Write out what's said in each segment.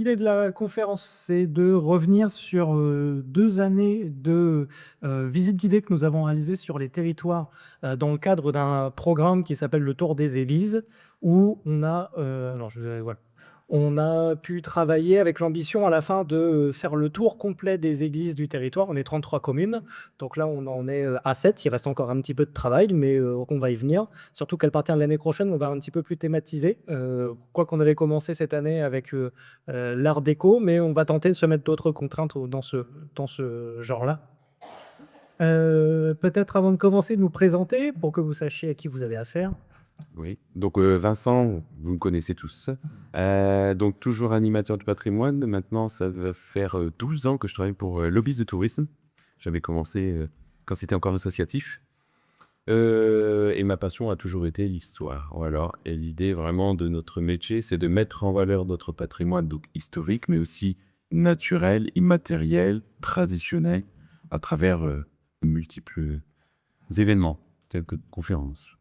l'idée de la conférence, c'est de revenir sur, 2 années de, visites guidées que nous avons réalisées sur les territoires, dans le cadre d'un programme qui s'appelle le Tour des Églises, où on a, alors je vais voilà, on a pu travailler avec l'ambition à la fin de, faire le tour complet des églises du territoire. On est 33 communes, donc là on en est, à 7. Il reste encore un petit peu de travail, mais, on va y venir. Surtout qu'à partir de l'année prochaine, on va un petit peu plus thématiser. Quoi qu'on avait commencé cette année avec, l'art déco, mais on va tenter de se mettre d'autres contraintes dans ce genre-là. Peut-être avant de commencer, de nous présenter pour que vous sachiez à qui vous avez affaire? Oui, donc Vincent, vous me connaissez tous. Donc toujours animateur du patrimoine. Maintenant, ça va faire 12 ans que je travaille pour l'Office de tourisme. J'avais commencé quand c'était encore associatif. Et ma passion a toujours été l'histoire. Voilà. Et l'idée vraiment de notre métier, c'est de mettre en valeur notre patrimoine, donc historique, mais aussi naturel, immatériel, traditionnel, à travers multiples événements, tels que conférences.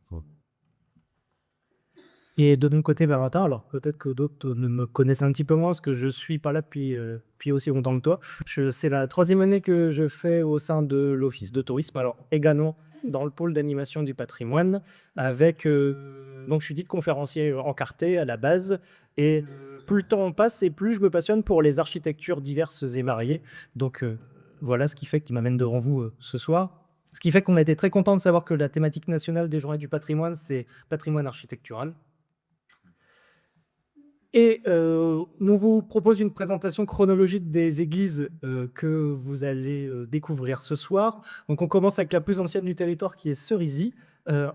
Et de mon côté, Valentin, alors peut-être que d'autres ne me connaissent un petit peu moins parce que je suis pas là depuis aussi longtemps que toi. C'est la troisième année que je fais au sein de l'office de tourisme, alors également dans le pôle d'animation du patrimoine avec, donc je suis guide conférencier encarté à la base et plus le temps passe et plus je me passionne pour les architectures diverses et variées. Donc, voilà ce qui fait qui m'amène devant vous, ce soir. Ce qui fait qu'on a été très content de savoir que la thématique nationale des Journées du patrimoine, c'est patrimoine architectural. Et on vous propose une présentation chronologique des églises, que vous allez, découvrir ce soir. Donc on commence avec la plus ancienne du territoire qui est Cerisy,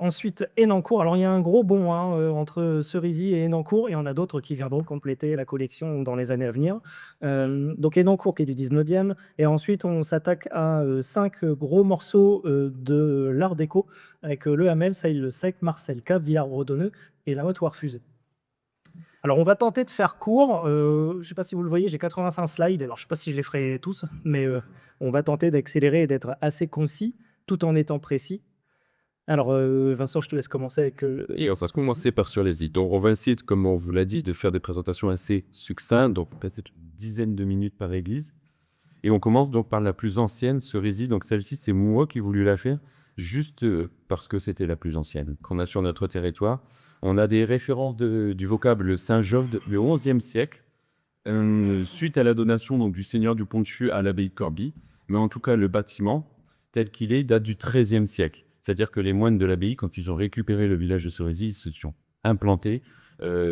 ensuite Henencourt. Alors il y a un gros bond, hein, entre Cerisy et Henencourt, et il y en a d'autres qui viendront compléter la collection dans les années à venir. Donc Henencourt qui est du 19e et ensuite on s'attaque à, 5 gros morceaux, de l'art déco avec, le Hamel, Seille-le-Sec, Marcel Cave, Villars-Bredonneux et la Haute-Warfuse. Alors, on va tenter de faire court. Je ne sais pas si vous le voyez, j'ai 85 slides. Alors, je ne sais pas si je les ferai tous, mais on va tenter d'accélérer et d'être assez concis, tout en étant précis. Alors, Vincent, je te laisse commencer avec. Et on va commencer par sur les îles. Donc, on va essayer, comme on vous l'a dit, de faire des présentations assez succinctes, donc passer une dizaine de minutes par église. Et on commence donc par la plus ancienne, Cerisy. Donc, celle-ci, c'est moi qui ai voulu la faire, juste parce que c'était la plus ancienne qu'on a sur notre territoire. On a des références du vocable Saint-Jove du XIe siècle, suite à la donation donc, du seigneur du Pont-de-Fût à l'abbaye de Corbie. Mais en tout cas, le bâtiment, tel qu'il est, date du XIIIe siècle. C'est-à-dire que les moines de l'abbaye, quand ils ont récupéré le village de Cerisy, ils se sont implantés,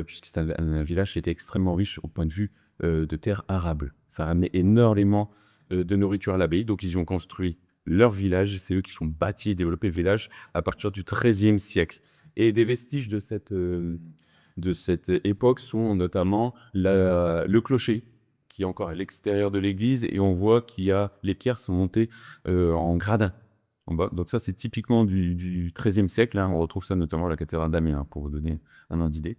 puisque c'est un village qui était extrêmement riche au point de vue de terres arables. Ça a amené énormément de nourriture à l'abbaye, donc ils y ont construit leur village. C'est eux qui sont bâtis et développé le village à partir du XIIIe siècle. Et des vestiges de cette époque sont notamment le clocher, qui est encore à l'extérieur de l'église, et on voit qu'il y a les pierres sont montées en gradin en bas. Donc ça, c'est typiquement du XIIIe siècle. Hein. On retrouve ça notamment à la cathédrale d'Amiens, pour vous donner un ordre d'idée.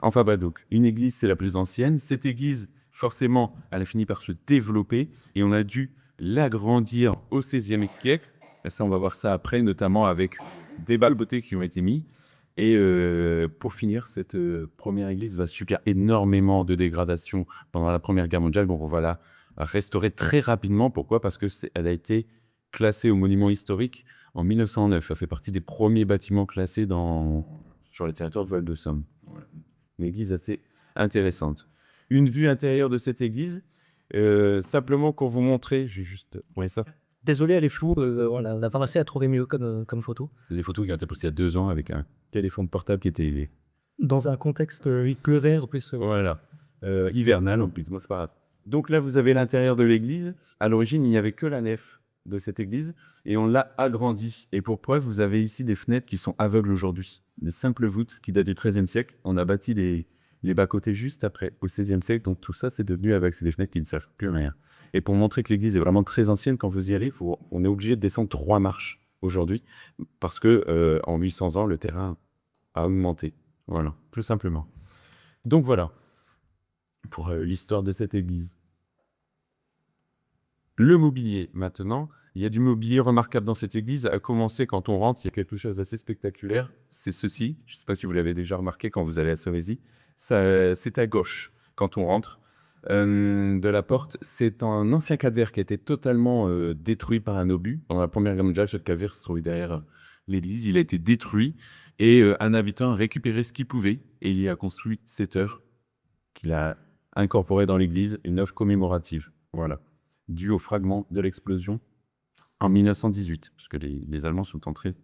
Enfin, bah, donc, une église, c'est la plus ancienne. Cette église, forcément, elle a fini par se développer et on a dû l'agrandir au XVIe siècle. Et ça, on va voir ça après, notamment avec des balles-beautés qui ont été mis. Et pour finir, cette première église va subir énormément de dégradation pendant la Première Guerre mondiale. Donc, on va la restaurer très rapidement. Pourquoi? Parce qu'elle a été classée au monument historique en 1909. Ça fait partie des premiers bâtiments classés sur les territoires de Val-de-Somme. Voilà. Une église assez intéressante. Une vue intérieure de cette église, simplement pour vous montrer, j'ai juste... Ouais, ça. Désolé, elle est floue. Voilà, on a réussi à trouver mieux comme photo. Les photos qui ont été postées il y a 2 ans avec un téléphone portable qui était... Dans un contexte, il pleuvait, en plus. Voilà. Hivernal en plus, moi c'est pas grave. Donc là, vous avez l'intérieur de l'église. À l'origine, il n'y avait que la nef de cette église et on l'a agrandie. Et pour preuve, vous avez ici des fenêtres qui sont aveugles aujourd'hui. Des simples voûtes qui datent du XIIIe siècle. On a bâti les bas-côtés juste après, au XVIe siècle. Donc tout ça, c'est devenu avec ces fenêtres qui ne servent plus à rien. Et pour montrer que l'église est vraiment très ancienne, quand vous y allez, on est obligé de descendre 3 marches aujourd'hui parce que en 800 ans, le terrain a augmenté. Voilà, tout simplement. Donc voilà, pour l'histoire de cette église. Le mobilier, maintenant, il y a du mobilier remarquable dans cette église. À commencer, quand on rentre, il y a quelque chose d'assez spectaculaire. C'est ceci, je ne sais pas si vous l'avez déjà remarqué quand vous allez à Cerisy. C'est à gauche, quand on rentre. de la porte. C'est un ancien cadavre qui a été totalement détruit par un obus. Dans la Première Guerre mondiale, ce cadavre se trouvait derrière l'église. Il a été détruit et un habitant a récupéré ce qu'il pouvait et il y a construit cette œuvre qu'il a incorporée dans l'église, une œuvre commémorative. Voilà, due au fragment de l'explosion en 1918, parce que les Allemands sont entrés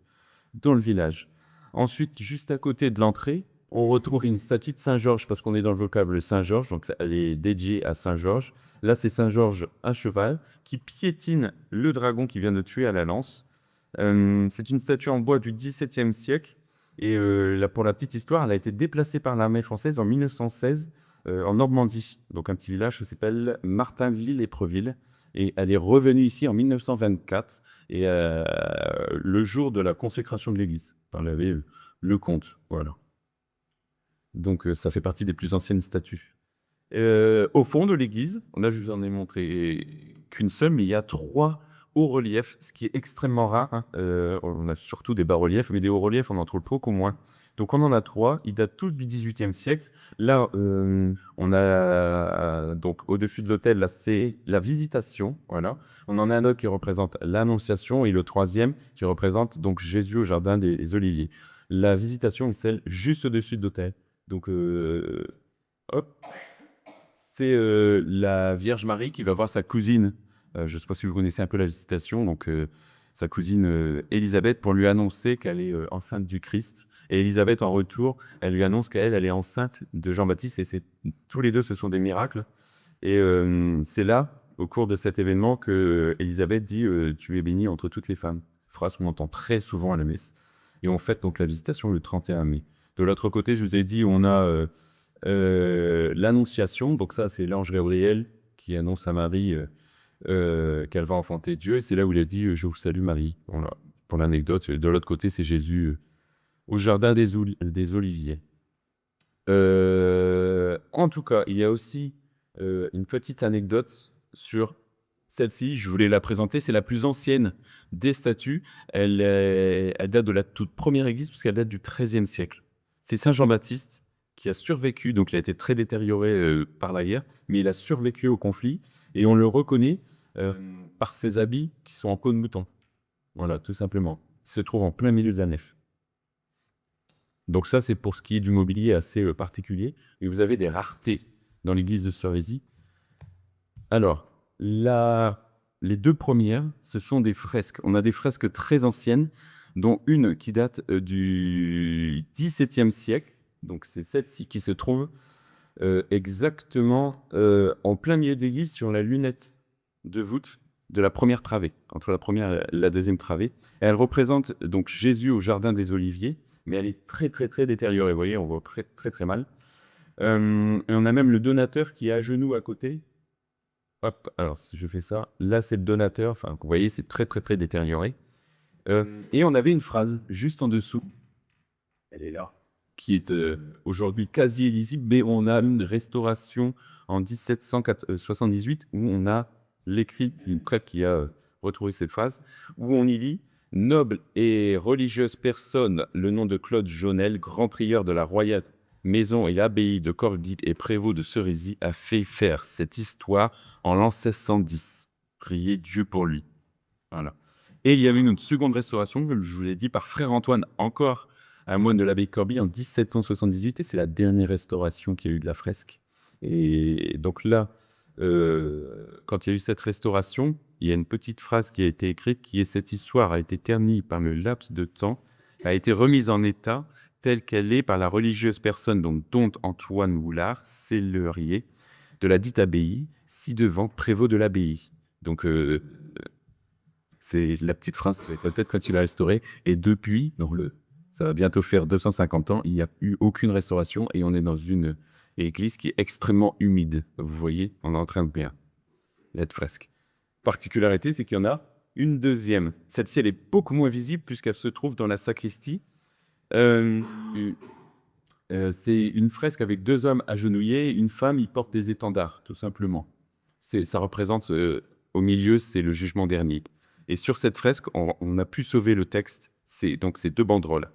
dans le village. Ensuite, juste à côté de l'entrée, on retrouve une statue de Saint-Georges, parce qu'on est dans le vocable Saint-Georges, donc elle est dédiée à Saint-Georges. Là, c'est Saint-Georges à cheval, qui piétine le dragon qui vient de tuer à la lance. C'est une statue en bois du XVIIe siècle, et là, pour la petite histoire, elle a été déplacée par l'armée française en 1916, en Normandie, donc un petit village qui s'appelle Martinville-Épreville, et elle est revenue ici en 1924, et le jour de la consécration de l'église. On avait le comte, voilà. Donc ça fait partie des plus anciennes statues. Au fond de l'église, là je vous en ai montré qu'une seule, mais il y a 3 hauts-reliefs, ce qui est extrêmement rare, hein. On a surtout des bas-reliefs, mais des hauts-reliefs, on en trouve beaucoup moins. Donc on en a 3, ils datent tous du XVIIIe siècle. Là, on a donc au-dessus de l'autel, là c'est la Visitation, voilà. On en a un autre qui représente l'Annonciation et le 3e qui représente donc Jésus au jardin des Oliviers. La Visitation est celle juste au-dessus de l'autel. Donc hop, c'est la Vierge Marie qui va voir sa cousine. Je ne sais pas si vous connaissez un peu la Visitation, donc sa cousine Élisabeth, pour lui annoncer qu'elle est enceinte du Christ. Et Élisabeth, en retour, elle lui annonce qu'elle est enceinte de Jean-Baptiste. Et tous les deux, ce sont des miracles. Et c'est là, au cours de cet événement, que Élisabeth dit Tu es bénie entre toutes les femmes. Phrase qu'on entend très souvent à la messe. Et on fête donc la Visitation le 31 mai. De l'autre côté, je vous ai dit, on a l'Annonciation. Donc ça, c'est l'ange Gabriel qui annonce à Marie qu'elle va enfanter Dieu. Et c'est là où il a dit Je vous salue Marie. Voilà. Pour l'anecdote, de l'autre côté, c'est Jésus au jardin des Oliviers. En tout cas, il y a aussi une petite anecdote sur celle-ci. Je voulais la présenter. C'est la plus ancienne des statues. Elle date de la toute première église, puisqu'elle date du XIIIe siècle. C'est Saint Jean-Baptiste qui a survécu. Donc, il a été très détérioré par la guerre, mais il a survécu au conflit. Et on le reconnaît par ses habits qui sont en peau de mouton. Voilà, tout simplement. Il se trouve en plein milieu de la nef. Donc ça, c'est pour ce qui est du mobilier assez particulier. Et vous avez des raretés dans l'église de Sorézy. Alors, les 2 premières, ce sont des fresques. On a des fresques très anciennes, dont une qui date du XVIIe siècle. Donc c'est celle-ci qui se trouve exactement en plein milieu de l'église, sur la lunette de voûte de la première travée, entre la première et la deuxième travée. Et elle représente donc Jésus au jardin des Oliviers, mais elle est très très très détériorée. Vous voyez, on voit très très très mal. Et on a même le donateur qui est à genoux à côté. Hop, alors si je fais ça, là c'est le donateur. Enfin, vous voyez, c'est très très très détérioré. Et on avait une phrase juste en dessous. Elle est là, qui est aujourd'hui quasi illisible, mais on a une restauration en 1778 où on a l'écrit d'une prêtre qui a retrouvé cette phrase, où on y lit « Noble et religieuse personne, le nom de Claude Jaunel, grand prieur de la royale maison et abbaye de Corbie et prévôt de Cerisy, a fait faire cette histoire en l'an 1610. Priez Dieu pour lui. » Voilà. Et il y avait une seconde restauration, comme je vous l'ai dit, par frère Antoine, encore un moine de l'abbaye de Corbie en 1778, et c'est la dernière restauration qu'il y a eu de la fresque. Et donc là, quand il y a eu cette restauration, il y a une petite phrase qui a été écrite qui est « Cette histoire a été ternie par le laps de temps, a été remise en état telle qu'elle est par la religieuse personne dont Antoine Moulard, cellerier de la dite abbaye, ci-devant prévôt de l'abbaye. » Donc c'est la petite phrase, peut-être quand il a restauré. Et depuis, ça va bientôt faire 250 ans, il n'y a eu aucune restauration et on est dans une église qui est extrêmement humide. Vous voyez, on est en train de perdre cette fresque. Particularité, c'est qu'il y en a une deuxième. Celle-ci, elle est beaucoup moins visible puisqu'elle se trouve dans la sacristie. C'est une fresque avec 2 hommes agenouillés, une femme, ils portent des étendards, tout simplement. Ça représente, au milieu, c'est le jugement dernier. Et sur cette fresque, on a pu sauver le texte. Donc, c'est 2 banderoles.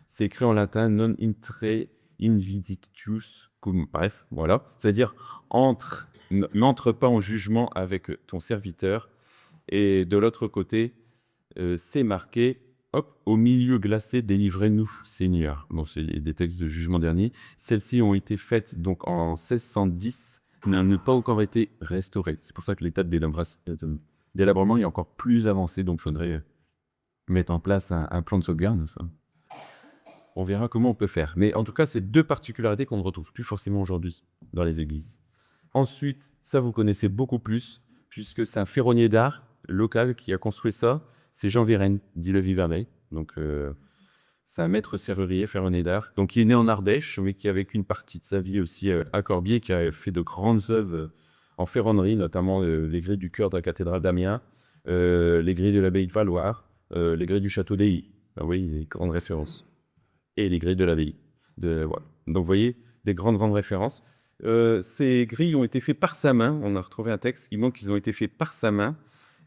C'est écrit en latin « Non intre invidictus cum, bref, voilà. C'est-à-dire, n'entre pas en jugement avec ton serviteur. Et de l'autre côté, c'est marqué, hop, au milieu glacé, délivrez-nous, Seigneur. Bon, c'est des textes de jugement dernier. Celles-ci ont été faites donc en 1610, mais n'ont pas encore été restaurées. C'est pour ça que l'état de délabrement est encore plus avancé, donc il faudrait mettre en place un plan de sauvegarde. Ça. On verra comment on peut faire. Mais en tout cas, c'est deux particularités qu'on ne retrouve plus forcément aujourd'hui dans les églises. Ensuite, ça vous connaissez beaucoup plus, puisque c'est un ferronnier d'art local qui a construit ça. C'est Jean Virène, dit le Vivarais. Donc, c'est un maître serrurier, ferronnier d'art. Donc, il est né en Ardèche, mais qui a vécu une partie de sa vie aussi à Corbier, qui a fait de grandes œuvres en ferronnerie, notamment les grilles du chœur de la cathédrale d'Amiens, les grilles de l'abbaye de Valoir, les grilles du château d'Ailly. Ah oui, les grandes références. Et les grilles de l'abbaye. Voilà. Donc, vous voyez, des grandes références. Ces grilles ont été faites par sa main. On a retrouvé un texte qui montre qu'ils ont été faits par sa main.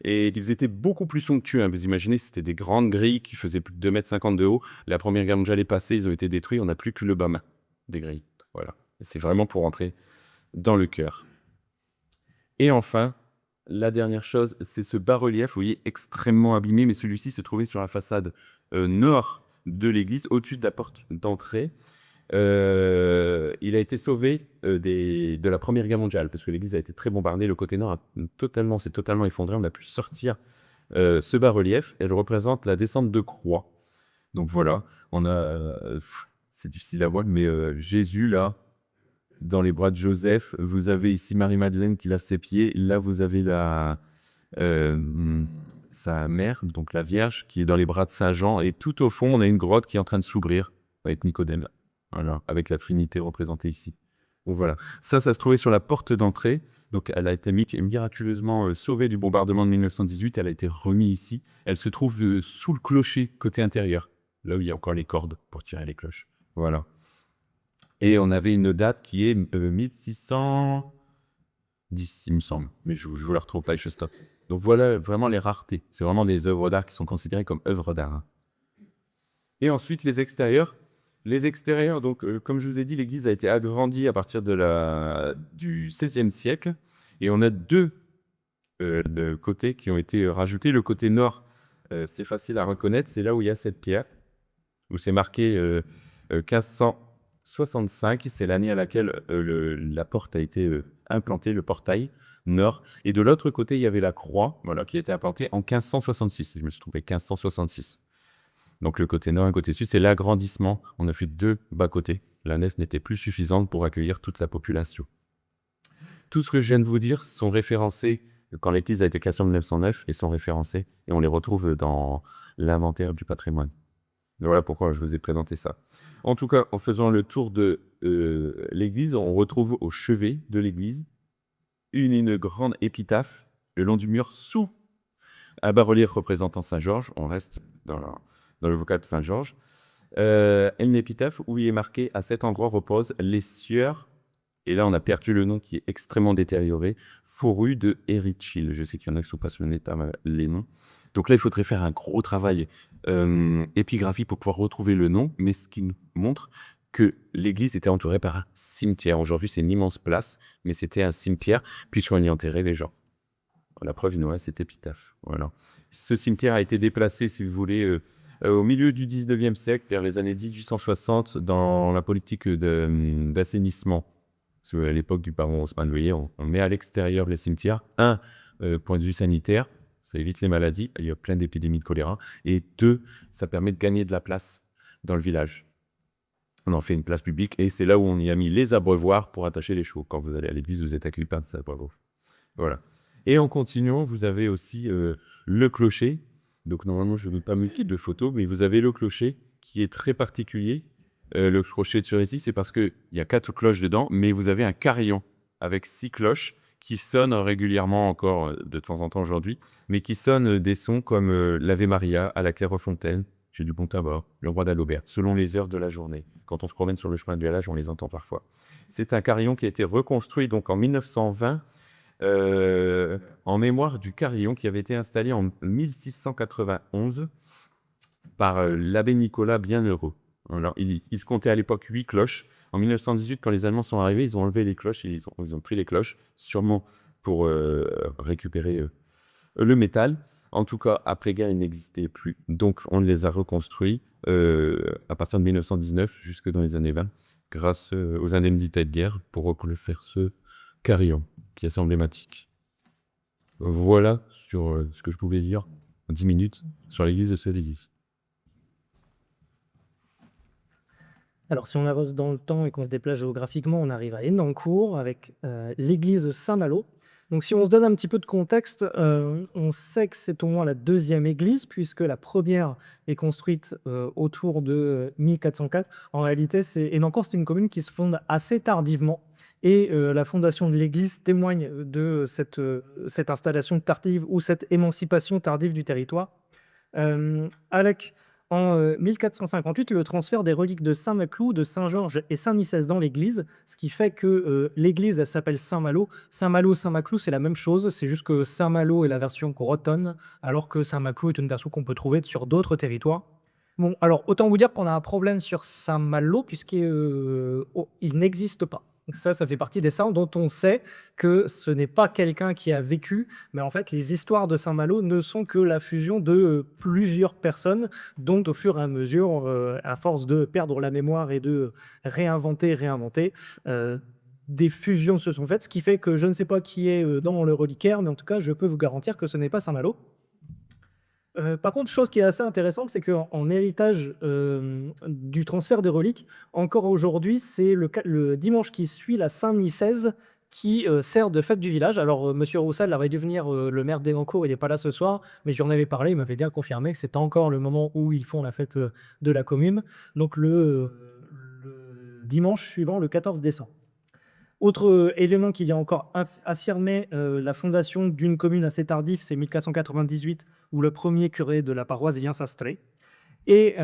Et ils étaient beaucoup plus somptueux. Hein. Vous imaginez, c'était des grandes grilles qui faisaient plus de 2,50 m de haut. La Première Guerre mondiale est passée, ils ont été détruits. On n'a plus que le bas-main des grilles. Voilà. Et c'est vraiment pour rentrer dans le cœur. Et enfin, la dernière chose, c'est ce bas-relief, vous voyez, extrêmement abîmé. Mais celui-ci se trouvait sur la façade nord de l'église, au-dessus de la porte d'entrée. Il a été sauvé de la Première Guerre mondiale, parce que l'église a été très bombardée. Le côté nord s'est totalement effondré. On a pu sortir ce bas-relief. Elle représente la descente de croix. Donc voilà, on a, c'est difficile à voir, mais Jésus là, dans les bras de Joseph. Vous avez ici Marie-Madeleine qui lave ses pieds. Là, vous avez sa mère, donc la Vierge, qui est dans les bras de Saint Jean. Et tout au fond, on a une grotte qui est en train de s'ouvrir avec Nicodème. Voilà, avec la Trinité représentée ici. Donc voilà, ça se trouvait sur la porte d'entrée. Donc elle a été miraculeusement sauvée du bombardement de 1918. Elle a été remise ici. Elle se trouve sous le clocher côté intérieur, là où il y a encore les cordes pour tirer les cloches. Voilà. Et on avait une date qui est 1610, il me semble. Mais je vous la retrouve pas, je stoppe. Donc voilà vraiment les raretés. C'est vraiment des œuvres d'art qui sont considérées comme œuvres d'art. Hein. Et ensuite les extérieurs. Les extérieurs, donc, comme je vous ai dit, l'église a été agrandie à partir du XVIe siècle. Et on a deux côtés qui ont été rajoutés. Le côté nord, c'est facile à reconnaître. C'est là où il y a cette pierre, où c'est marqué 1565. C'est l'année à laquelle la porte a été implantée, le portail nord. Et de l'autre côté, il y avait la croix, voilà, qui a été implantée en 1566. Je me suis trompé, 1566. Donc le côté nord et le côté sud, c'est l'agrandissement. On a fait deux bas-côtés. La nef n'était plus suffisante pour accueillir toute la population. Tout ce que je viens de vous dire sont référencés quand l'église a été classée en 1909 et sont référencés. Et on les retrouve dans l'inventaire du patrimoine. Voilà pourquoi je vous ai présenté ça. En tout cas, en faisant le tour de l'église, on retrouve au chevet de l'église une grande épitaphe le long du mur sous un bas-relief représentant Saint-Georges. On reste dans le vocable de Saint-Georges, une épitaphe où il est marqué « À cet endroit reposent les sieurs », et là on a perdu le nom qui est extrêmement détérioré, « Fourrus de Héritchil ». Je sais qu'il y en a qui sont pas sur les noms. Donc là, il faudrait faire un gros travail épigraphique pour pouvoir retrouver le nom, mais ce qui nous montre que l'église était entourée par un cimetière. Aujourd'hui, c'est une immense place, mais c'était un cimetière, puisqu'on y enterrait les gens. La preuve, il nous reste cette épitaphe. Voilà. Ce cimetière a été déplacé, si vous voulez, au milieu du 19e siècle, vers les années 1860, dans la politique d'assainissement. Parce qu'à l'époque du baron Haussmann, vous voyez, on met à l'extérieur les cimetières. Point de vue sanitaire, ça évite les maladies, il y a plein d'épidémies de choléra. Et deux, ça permet de gagner de la place dans le village. On en fait une place publique et c'est là où on y a mis les abreuvoirs pour attacher les chevaux. Quand vous allez à l'église, vous êtes accueillis par des abreuvoirs. Voilà. Et en continuant, vous avez aussi le clocher. Donc normalement, je ne veux pas me quitter de photos, mais vous avez le clocher qui est très particulier. Le clocher de Cerisy, c'est parce qu'il y a 4 cloches dedans, mais vous avez un carillon avec 6 cloches qui sonnent régulièrement encore de temps en temps aujourd'hui, mais qui sonnent des sons comme l'Ave Maria à la Clairefontaine, chez du Pont-à-Bord, le Roi d'Alobert, selon les heures de la journée. Quand on se promène sur le chemin du halage, on les entend parfois. C'est un carillon qui a été reconstruit donc en 1920 en mémoire du carillon qui avait été installé en 1691 par l'abbé Nicolas Bienheureux. Alors, il se comptait à l'époque 8 cloches. En 1918, quand les Allemands sont arrivés, ils ont enlevé les cloches et ils ont pris les cloches, sûrement pour récupérer le métal. En tout cas, après-guerre, ils n'existaient plus. Donc, on les a reconstruits à partir de 1919 jusque dans les années 20, grâce aux indemnités de guerre pour refaire ce carillon, qui est assez emblématique. Voilà sur ce que je pouvais dire en 10 minutes sur l'église de Cerisy. Alors, si on avance dans le temps et qu'on se déplace géographiquement, on arrive à Henencourt avec l'église Saint-Malo. Donc, si on se donne un petit peu de contexte, on sait que c'est au moins la deuxième église, puisque la première est construite autour de 1404. En réalité, Henencourt, c'est une commune qui se fonde assez tardivement. Et la fondation de l'église témoigne de cette installation tardive ou cette émancipation tardive du territoire. Avec en 1458, le transfert des reliques de Saint-Maclou, de Saint-Georges et Saint-Nicèse dans l'église, ce qui fait que l'église elle s'appelle Saint-Malo. Saint-Malo, Saint-Maclou, c'est la même chose, c'est juste que Saint-Malo est la version bretonne, alors que Saint-Maclou est une version qu'on peut trouver sur d'autres territoires. Bon, alors autant vous dire qu'on a un problème sur Saint-Malo, puisqu'il n'existe pas. Ça fait partie des saints dont on sait que ce n'est pas quelqu'un qui a vécu, mais en fait, les histoires de Saint-Malo ne sont que la fusion de plusieurs personnes, dont au fur et à mesure, à force de perdre la mémoire et de réinventer, des fusions se sont faites, ce qui fait que je ne sais pas qui est dans le reliquaire, mais en tout cas, je peux vous garantir que ce n'est pas Saint-Malo. Par contre, chose qui est assez intéressante, c'est qu'en héritage du transfert des reliques, encore aujourd'hui, c'est le dimanche qui suit la Saint-Nicèse qui sert de fête du village. Alors, Monsieur Roussel aurait dû venir, le maire d'Henencourt, il n'est pas là ce soir, mais j'en avais parlé, il m'avait bien confirmé que c'était encore le moment où ils font la fête de la commune, donc le dimanche suivant, le 14 décembre. Autre élément qui vient encore affirmer la fondation d'une commune assez tardive, c'est 1498, où le premier curé de la paroisse vient s'installer. Et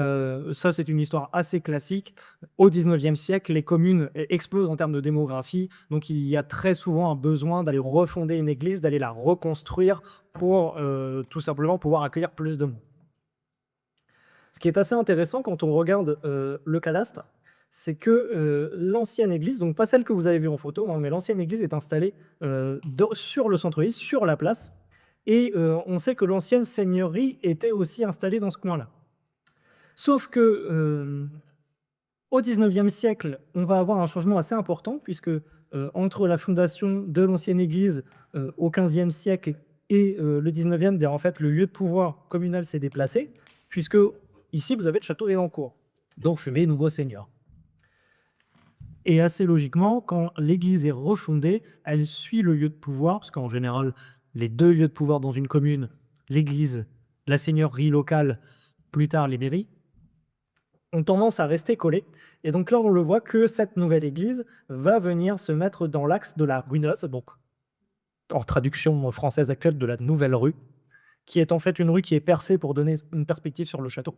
ça, c'est une histoire assez classique. Au XIXe siècle, les communes explosent en termes de démographie, donc il y a très souvent un besoin d'aller refonder une église, d'aller la reconstruire pour tout simplement pouvoir accueillir plus de monde. Ce qui est assez intéressant quand on regarde le cadastre, c'est que l'ancienne église, donc pas celle que vous avez vue en photo, hein, mais l'ancienne église est installée sur le centre-ville, sur la place. Et on sait que l'ancienne seigneurie était aussi installée dans ce coin-là. Sauf que au XIXe siècle, on va avoir un changement assez important, puisque entre la fondation de l'ancienne église au XVe siècle et le XIXe, en fait, le lieu de pouvoir communal s'est déplacé, puisque ici, vous avez le château d'Henencourt, donc Fumé, nouveau seigneur. Et assez logiquement, quand l'église est refondée, elle suit le lieu de pouvoir, parce qu'en général, les deux lieux de pouvoir dans une commune, l'église, la seigneurie locale, plus tard les mairies, ont tendance à rester collés. Et donc là, on le voit que cette nouvelle église va venir se mettre dans l'axe de la ruineuse, donc en traduction française actuelle de la nouvelle rue, qui est en fait une rue qui est percée pour donner une perspective sur le château.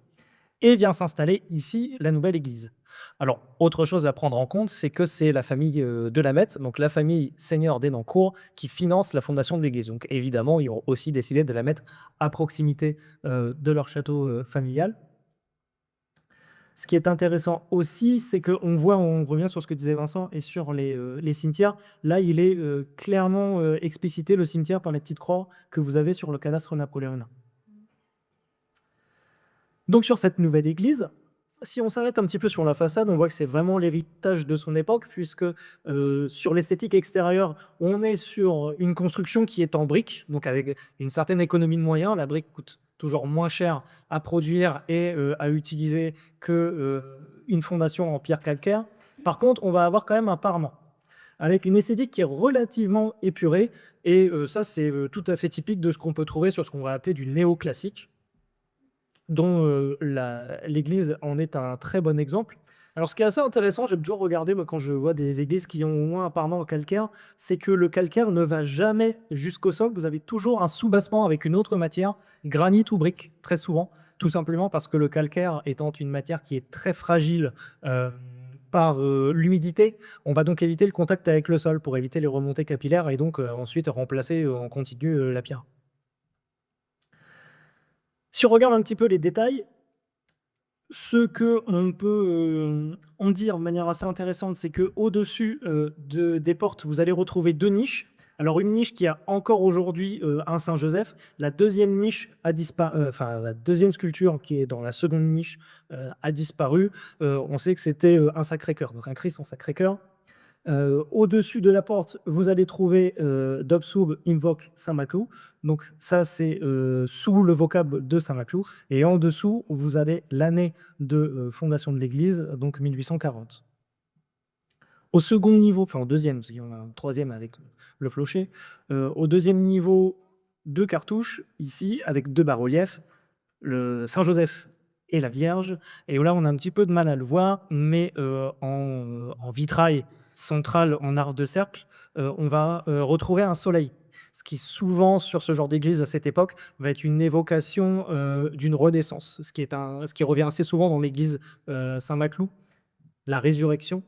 Et vient s'installer ici la nouvelle église. Alors, autre chose à prendre en compte, c'est que c'est la famille de Lamette, donc la famille seigneur d'Henencourt, qui finance la fondation de l'église. Donc évidemment, ils ont aussi décidé de la mettre à proximité de leur château familial. Ce qui est intéressant aussi, c'est qu'on voit, on revient sur ce que disait Vincent et sur les cimetières. Là, il est clairement explicité, le cimetière, par les petites croix que vous avez sur le cadastre napoléonien. Donc sur cette nouvelle église, si on s'arrête un petit peu sur la façade, on voit que c'est vraiment l'héritage de son époque, puisque sur l'esthétique extérieure, on est sur une construction qui est en briques, donc avec une certaine économie de moyens. La brique coûte toujours moins cher à produire et à utiliser qu'une fondation en pierre calcaire. Par contre, on va avoir quand même un parement, avec une esthétique qui est relativement épurée, et ça, c'est tout à fait typique de ce qu'on peut trouver sur ce qu'on va appeler du néoclassique, dont l'église en est un très bon exemple. Alors, ce qui est assez intéressant, j'ai toujours regardé, moi, quand je vois des églises qui ont au moins un parement en calcaire, c'est que le calcaire ne va jamais jusqu'au sol. Vous avez toujours un soubassement avec une autre matière, granit ou brique, très souvent, tout simplement parce que le calcaire étant une matière qui est très fragile par l'humidité, on va donc éviter le contact avec le sol pour éviter les remontées capillaires et donc ensuite remplacer en continu la pierre. Si on regarde un petit peu les détails, Ce que on peut en dire de manière assez intéressante, c'est qu'au-dessus des portes, vous allez retrouver deux niches. Alors, une niche qui a encore aujourd'hui un Saint-Joseph. La deuxième niche a disparu, enfin, la deuxième sculpture qui est dans la seconde niche a disparu. On sait que c'était un Sacré-Cœur, donc un Christ en Sacré-Cœur. Au-dessus de la porte, vous allez trouver Dobsoub invoque Saint-Maclou. Donc ça, c'est sous le vocable de Saint-Maclou. Et en dessous, vous avez l'année de fondation de l'église, donc 1840. Au second niveau, enfin au deuxième, parce qu'il y en a un troisième avec le clocher. Au deuxième niveau, deux cartouches, ici, avec deux bas-reliefs, le Saint-Joseph et la Vierge. Et là, on a un petit peu de mal à le voir, mais en vitrail central en art de cercle, on va retrouver un soleil. Ce qui souvent, sur ce genre d'église à cette époque, va être une évocation d'une renaissance, ce qui revient assez souvent dans l'église Saint-Maclou, la résurrection.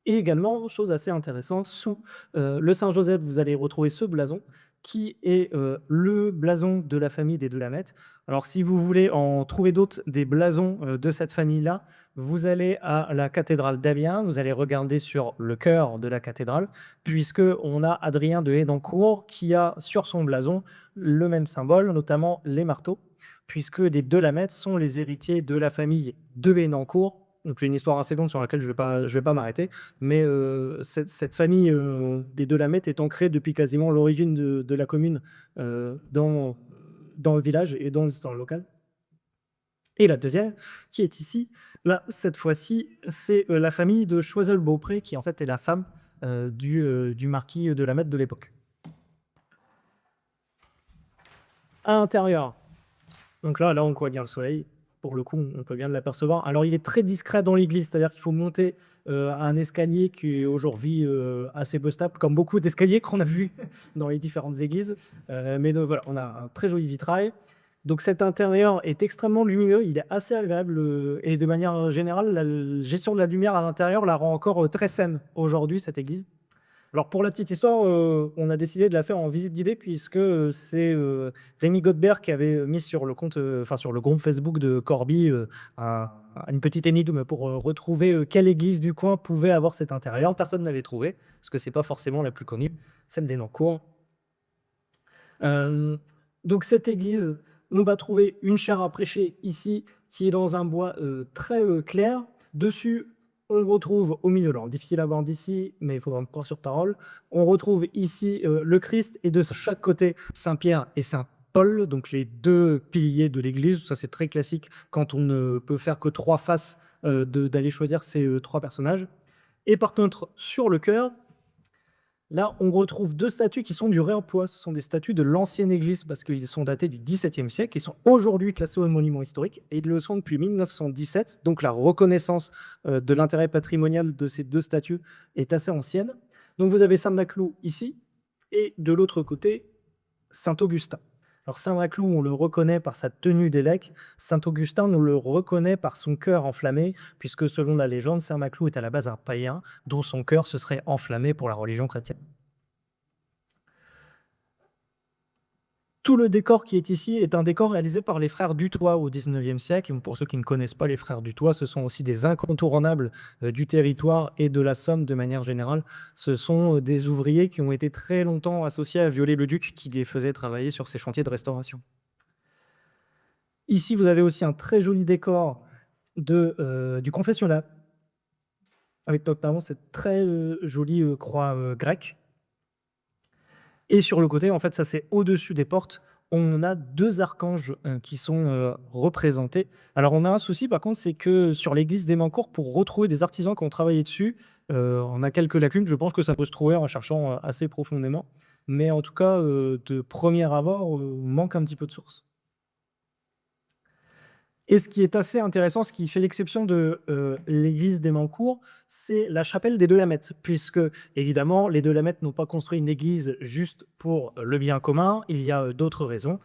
Et également, chose assez intéressante, sous le Saint-Joseph, vous allez retrouver ce blason qui est le blason de la famille des Delamettes. Alors, si vous voulez en trouver d'autres, des blasons de cette famille-là, vous allez à la cathédrale d'Amiens, vous allez regarder sur le cœur de la cathédrale, puisque on a Adrien de Hénancourt qui a sur son blason le même symbole, notamment les marteaux, puisque les Delamettes sont les héritiers de la famille de Hénancourt. Donc, c'est une histoire assez longue sur laquelle je vais pas m'arrêter. Mais cette famille des Delamettes est ancrée depuis quasiment l'origine de la commune dans le village et dans l'histoire locale. Et la deuxième, qui est ici, là, cette fois-ci, c'est la famille de Choiseul-Beaupré, qui en fait est la femme du marquis de la Mette de l'époque. À l'intérieur, donc là, on voit bien le soleil. Pour le coup, on peut bien l'apercevoir. Alors, il est très discret dans l'église, c'est-à-dire qu'il faut monter un escalier qui est aujourd'hui assez peu stable, comme beaucoup d'escaliers qu'on a vus dans les différentes églises. Mais donc, voilà, on a un très joli vitrail. Donc, cet intérieur est extrêmement lumineux, il est assez agréable et de manière générale, la gestion de la lumière à l'intérieur la rend encore très saine aujourd'hui, cette église. Alors pour la petite histoire, on a décidé de la faire en visite guidée puisque c'est Rémi Godbert qui avait mis sur le compte, enfin sur le groupe Facebook de Corby, une petite énigme pour retrouver quelle église du coin pouvait avoir cet intérieur. Personne n'avait trouvé, parce que c'est pas forcément la plus connue, celle d'Hénancourt. Donc cette église, on va trouver une chaire à prêcher ici, qui est dans un bois très clair. Dessus, on retrouve au milieu, alors difficile à voir d'ici, mais il faudra me croire sur parole, on retrouve ici le Christ et de chaque côté Saint-Pierre et Saint-Paul, donc les deux piliers de l'église. Ça, c'est très classique quand on ne peut faire que trois faces d'aller choisir ces trois personnages. Et par contre, sur le chœur, là, on retrouve deux statues qui sont du réemploi. Ce sont des statues de l'ancienne église parce qu'ils sont datés du XVIIe siècle. Ils sont aujourd'hui classés au monument historique et ils le sont depuis 1917. Donc, la reconnaissance de l'intérêt patrimonial de ces deux statues est assez ancienne. Donc, vous avez Saint-Maclou ici et de l'autre côté, Saint-Augustin. Alors, Saint-Maclou, on le reconnaît par sa tenue d'évêque. Saint-Augustin, on le reconnaît par son cœur enflammé, puisque selon la légende, Saint-Maclou est à la base un païen dont son cœur se serait enflammé pour la religion chrétienne. Tout le décor qui est ici est un décor réalisé par les frères Dutoit au XIXe siècle. Pour ceux qui ne connaissent pas les frères Dutoit, ce sont aussi des incontournables du territoire et de la Somme de manière générale. Ce sont des ouvriers qui ont été très longtemps associés à Viollet-le-Duc, qui les faisait travailler sur ces chantiers de restauration. Ici, vous avez aussi un très joli décor du confessionnal, avec notamment cette très jolie croix grecque. Et sur le côté, en fait, ça c'est au-dessus des portes, on a deux archanges qui sont représentés. Alors on a un souci par contre, c'est que sur l'église d'Hénancourt, pour retrouver des artisans qui ont travaillé dessus, on a quelques lacunes. Je pense que ça peut se trouver en cherchant assez profondément. Mais en tout cas, de premier abord, on manque un petit peu de source. Et ce qui est assez intéressant, ce qui fait l'exception de l'église d'Hénancourt, c'est la chapelle des Delamettes, puisque évidemment, les Delamettes n'ont pas construit une église juste pour le bien commun. Il y a d'autres raisons,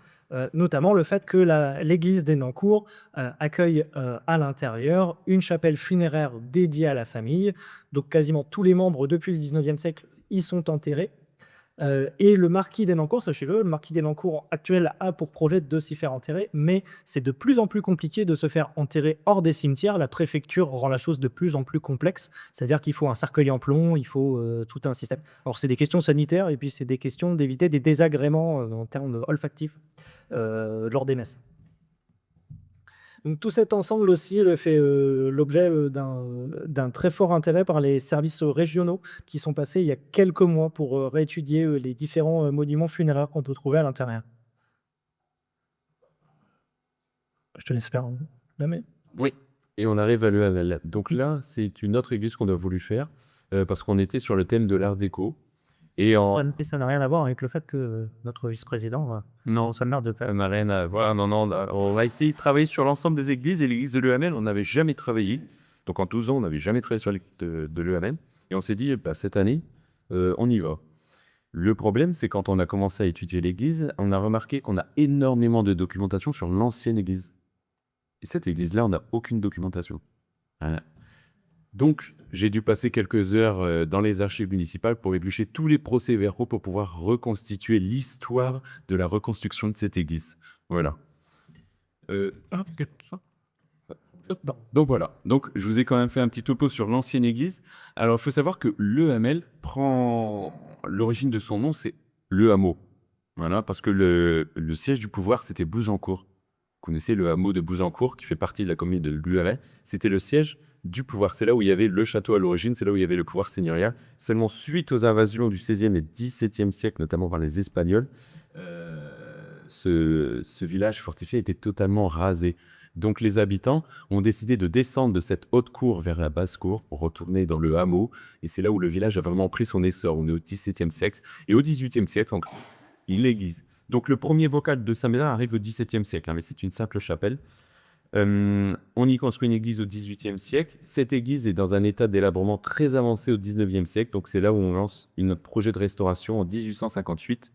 notamment le fait que l'église d'Hénancourt accueille à l'intérieur une chapelle funéraire dédiée à la famille. Donc quasiment tous les membres depuis le 19e siècle y sont enterrés. Et le marquis d'Henencourt, sachez-le, le marquis d'Henencourt actuel a pour projet de s'y faire enterrer, mais c'est de plus en plus compliqué de se faire enterrer hors des cimetières. La préfecture rend la chose de plus en plus complexe, c'est-à-dire qu'il faut un cercueil en plomb, il faut tout un système. Alors c'est des questions sanitaires et puis c'est des questions d'éviter des désagréments en termes olfactifs lors des messes. Donc tout cet ensemble aussi fait l'objet d'un très fort intérêt par les services régionaux qui sont passés il y a quelques mois pour réétudier les différents monuments funéraires qu'on peut trouver à l'intérieur. Je te laisse faire la main. Oui. Et on arrive à l'EAML. Donc là, c'est une autre église qu'on a voulu faire parce qu'on était sur le thème de l'art déco. Et Ça n'a rien à voir avec le fait que notre vice-président non, ça merde de faire. ça n'a rien à voir. Non, non, on va essayer de travailler sur l'ensemble des églises. Et l'église de l'EAML, on n'avait jamais travaillé. Donc en 12 ans, on n'avait jamais travaillé sur l'église de l'EAML. Et on s'est dit, bah, cette année, on y va. Le problème, c'est quand on a commencé à étudier l'église, on a remarqué qu'on a énormément de documentation sur l'ancienne église. Et cette église-là, on n'a aucune documentation. Voilà. Donc, j'ai dû passer quelques heures dans les archives municipales pour éplucher tous les procès-verbaux pour pouvoir reconstituer l'histoire de la reconstruction de cette église. Voilà. Donc voilà. Donc, je vous ai quand même fait un petit topo sur l'ancienne église. Alors, il faut savoir que l'EAML prend l'origine de son nom, c'est le hameau. Voilà, parce que le siège du pouvoir, c'était Bouzancourt. Vous connaissez le hameau de Bouzancourt, qui fait partie de la commune de l'UAML. C'était le siège du pouvoir. C'est là où il y avait le château à l'origine, c'est là où il y avait le pouvoir seigneurial. Seulement suite aux invasions du XVIe et XVIIe siècle, notamment par les Espagnols, ce village fortifié était totalement rasé. Donc les habitants ont décidé de descendre de cette haute cour vers la basse cour pour retourner dans le hameau. Et c'est là où le village a vraiment pris son essor. On est au XVIIe siècle. Et au XVIIIe siècle, donc, l'église. Donc le premier bocal de Saint-Médard arrive au XVIIe siècle, mais c'est une simple chapelle. On y construit une église au XVIIIe siècle. Cette église est dans un état délabrement très avancé au XIXe siècle. Donc c'est là où on lance notre projet de restauration en 1858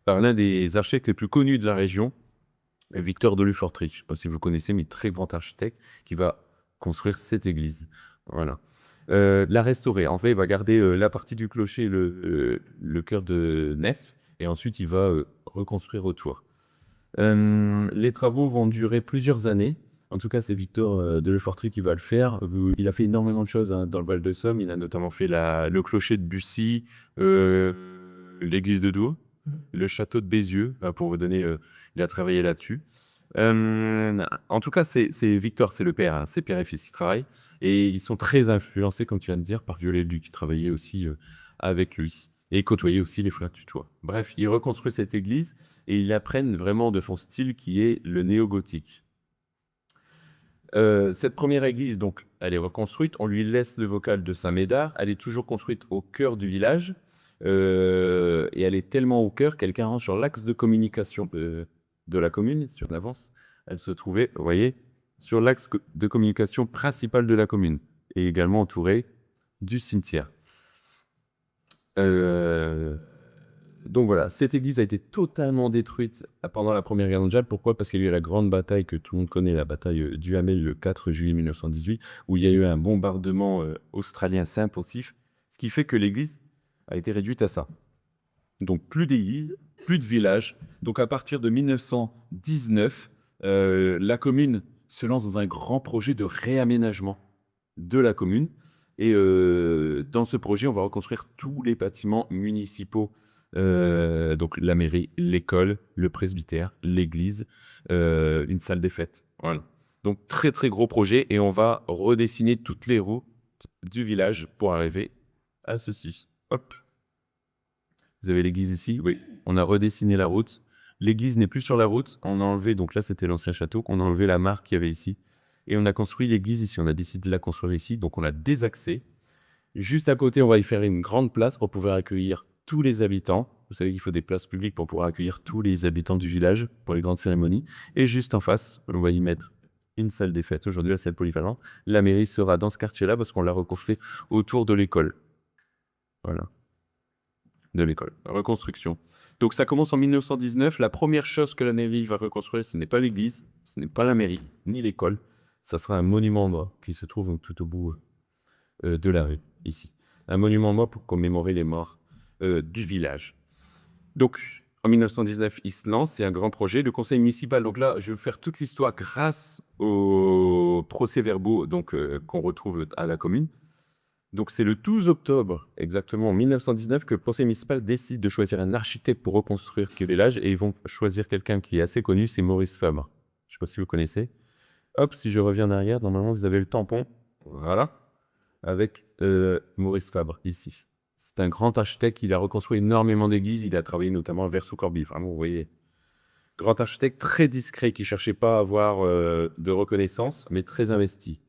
par l'un des architectes les plus connus de la région, Victor de Lefortry. Je ne sais pas si vous connaissez, mais très grand architecte qui va construire cette église. Voilà. La restaurer. En fait, il va garder la partie du clocher, le cœur de nef, et ensuite il va reconstruire autour. Les travaux vont durer plusieurs années. En tout cas, c'est Victor de Lefortry qui va le faire. Il a fait énormément de choses dans le Val-de-Somme. Il a notamment fait le clocher de Bussy, l'église de Dour, le château de Bézieux, pour vous donner... il a travaillé là-dessus. En tout cas, c'est Victor, c'est le père, hein, c'est père et fils qui travaillent. Et ils sont très influencés, comme tu viens de dire, par Viollet-le-Duc, qui travaillait aussi avec lui. Et côtoyait aussi les frères Tutois. Bref, ils reconstruisent cette église et ils apprennent vraiment de son style qui est le néo-gothique. Cette première église, donc, elle est reconstruite. On lui laisse le vocal de Saint-Médard. Elle est toujours construite au cœur du village. Et elle est tellement au cœur qu'elle carrément sur l'axe de communication de la commune, sur l'avance. Elle se trouvait, vous voyez, sur l'axe de communication principal de la commune. Et également entourée du cimetière. Donc voilà, cette église a été totalement détruite pendant la Première Guerre mondiale. Pourquoi? Parce qu'il y a eu la grande bataille que tout le monde connaît, la bataille du Hamel le 4 juillet 1918, où il y a eu un bombardement australien impulsif, ce qui fait que l'église a été réduite à ça. Donc plus d'église, plus de village. Donc à partir de 1919, la commune se lance dans un grand projet de réaménagement de la commune. Et dans ce projet, on va reconstruire tous les bâtiments municipaux. Donc la mairie, l'école, le presbytère, l'église, une salle des fêtes. Voilà. Donc très très gros projet et on va redessiner toutes les routes du village pour arriver à ceci. Hop. Vous avez l'église ici? Oui. On a redessiné la route. L'église n'est plus sur la route. On a enlevé, donc là c'était l'ancien château, on a enlevé la marque qu'il y avait ici. Et on a construit l'église ici. On a décidé de la construire ici. Donc on l'a désaxée. Juste à côté, on va y faire une grande place pour pouvoir accueillir tous les habitants. Vous savez qu'il faut des places publiques pour pouvoir accueillir tous les habitants du village pour les grandes cérémonies. Et juste en face, on va y mettre une salle des fêtes. Aujourd'hui, la salle polyvalente. La mairie sera dans ce quartier-là parce qu'on l'a reconstruit autour de l'école. Voilà. De l'école. Reconstruction. Donc ça commence en 1919. La première chose que la mairie va reconstruire, ce n'est pas l'église, ce n'est pas la mairie, ni l'école. Ça sera un monument mort qui se trouve tout au bout de la rue, ici. Un monument mort pour commémorer les morts du village. Donc, en 1919, il se lance, c'est un grand projet. Le conseil municipal, donc là, je vais faire toute l'histoire grâce aux procès-verbaux qu'on retrouve à la commune. Donc, c'est le 12 octobre, exactement, en 1919, que le conseil municipal décide de choisir un architecte pour reconstruire le village. Et ils vont choisir quelqu'un qui est assez connu, c'est Maurice Fabre. Je ne sais pas si vous connaissez. Hop, si je reviens en arrière, normalement, vous avez le tampon. Voilà. Avec Maurice Fabre, ici. C'est un grand architecte, il a reconstruit énormément d'églises, il a travaillé notamment à Vers-sous-Corbie. Vraiment, vous voyez, grand architecte très discret, qui ne cherchait pas à avoir de reconnaissance, mais très investi.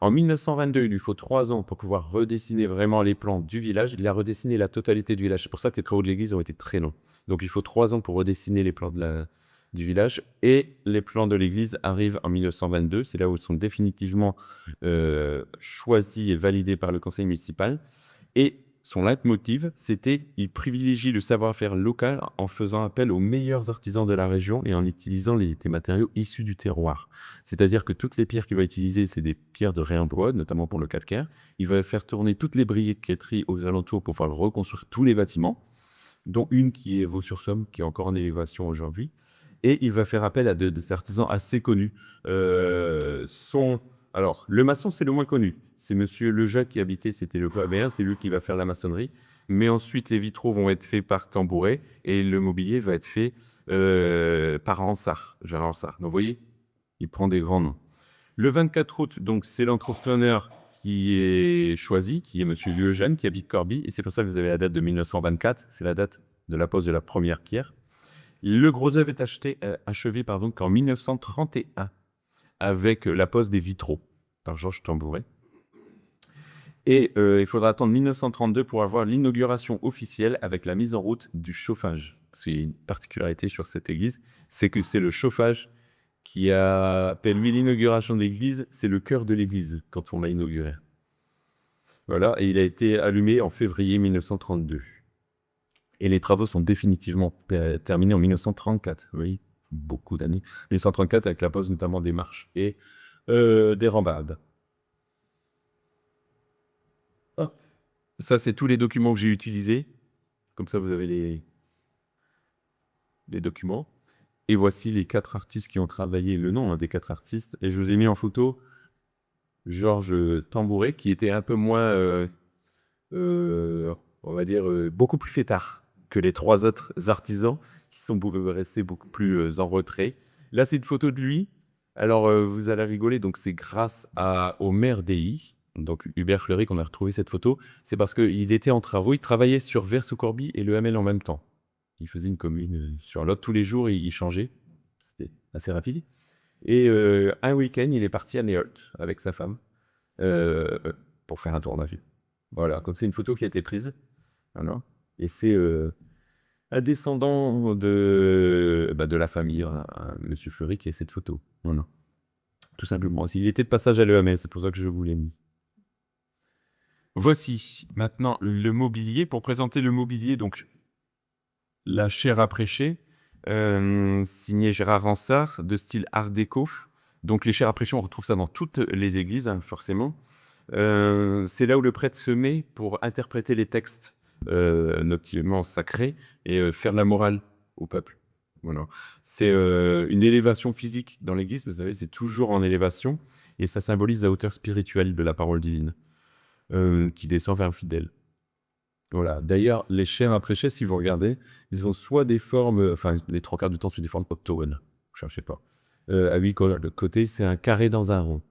En 1922, il lui faut 3 ans pour pouvoir redessiner vraiment les plans du village. Il a redessiné la totalité du village. C'est pour ça que les travaux de l'église ont été très longs. Donc il faut 3 ans pour redessiner les plans du village. Et les plans de l'église arrivent en 1922. C'est là où ils sont définitivement choisis et validés par le conseil municipal. Et son leitmotiv, c'était il privilégie le savoir-faire local en faisant appel aux meilleurs artisans de la région et en utilisant des matériaux issus du terroir. C'est-à-dire que toutes les pierres qu'il va utiliser, c'est des pierres de réemploi, notamment pour le calcaire. Il va faire tourner toutes les briqueteries aux alentours pour pouvoir reconstruire tous les bâtiments, dont une qui est Vaux-sur-Somme, qui est encore en élévation aujourd'hui. Et il va faire appel à des artisans assez connus. Alors, le maçon, c'est le moins connu. C'est Monsieur Lejac qui habitait, c'était le Pabéen, c'est lui qui va faire la maçonnerie. Mais ensuite, les vitraux vont être faits par Tambouret et le mobilier va être fait par Ransard, Gérard Ransard. Donc, vous voyez, il prend des grands noms. Le 24 août, donc, c'est l'entrepreneur qui est choisi, qui est Monsieur Lejeune, qui habite Corbie. Et c'est pour ça que vous avez la date de 1924. C'est la date de la pose de la première pierre. Le gros œuvre est achevé qu'en 1931 avec la pose des vitraux par Georges Tambouret. Et il faudra attendre 1932 pour avoir l'inauguration officielle avec la mise en route du chauffage. Parce qu'il y a une particularité sur cette église, c'est que c'est le chauffage qui a permis l'inauguration de l'église. C'est le cœur de l'église quand on l'a inauguré. Voilà, et il a été allumé en février 1932. Et les travaux sont définitivement terminés en 1934. Oui, beaucoup d'années. 1934 avec la pose notamment des marches et des rambardes. Ah. Ça, c'est tous les documents que j'ai utilisés. Comme ça, vous avez les documents. Et voici les 4 artistes qui ont travaillé, le nom des 4 artistes. Et je vous ai mis en photo Georges Tambouret, qui était un peu moins, on va dire, beaucoup plus fêtard que les 3 autres artisans qui sont restés beaucoup plus en retrait. Là, c'est une photo de lui. Alors, vous allez rigoler, donc c'est grâce au maire d'Ailly, donc Hubert Fleury, qu'on a retrouvé cette photo. C'est parce qu'il était en travaux, il travaillait sur Vers-sous-Corbie et le Hamel en même temps. Il faisait une commune sur l'autre, tous les jours, il changeait. C'était assez rapide. Et un week-end, il est parti à Néolt avec sa femme pour faire un tour d'avion. Voilà, donc c'est une photo qui a été prise. Voilà. Et c'est un descendant de la famille, Monsieur Fleury, qui a cette photo. Voilà. Tout simplement. Il était de passage à l'EAMS, c'est pour ça que je vous l'ai mis. Voici maintenant le mobilier. Pour présenter le mobilier, donc la chaire à prêcher, signée Gérard Ransard, de style art déco. Donc les chairs à prêcher, on retrouve ça dans toutes les églises, forcément. C'est là où le prêtre se met pour interpréter les textes, notamment sacrés, et faire la morale au peuple. Voilà. C'est une élévation physique dans l'église, vous savez, c'est toujours en élévation, et ça symbolise la hauteur spirituelle de la parole divine, qui descend vers le fidèle. Voilà. D'ailleurs, les chairs à prêcher, si vous regardez, ils ont soit des formes, enfin, les 3/4 du temps, c'est des formes octogones. Ne cherchez pas. À 8 côtés, c'est un carré dans un rond.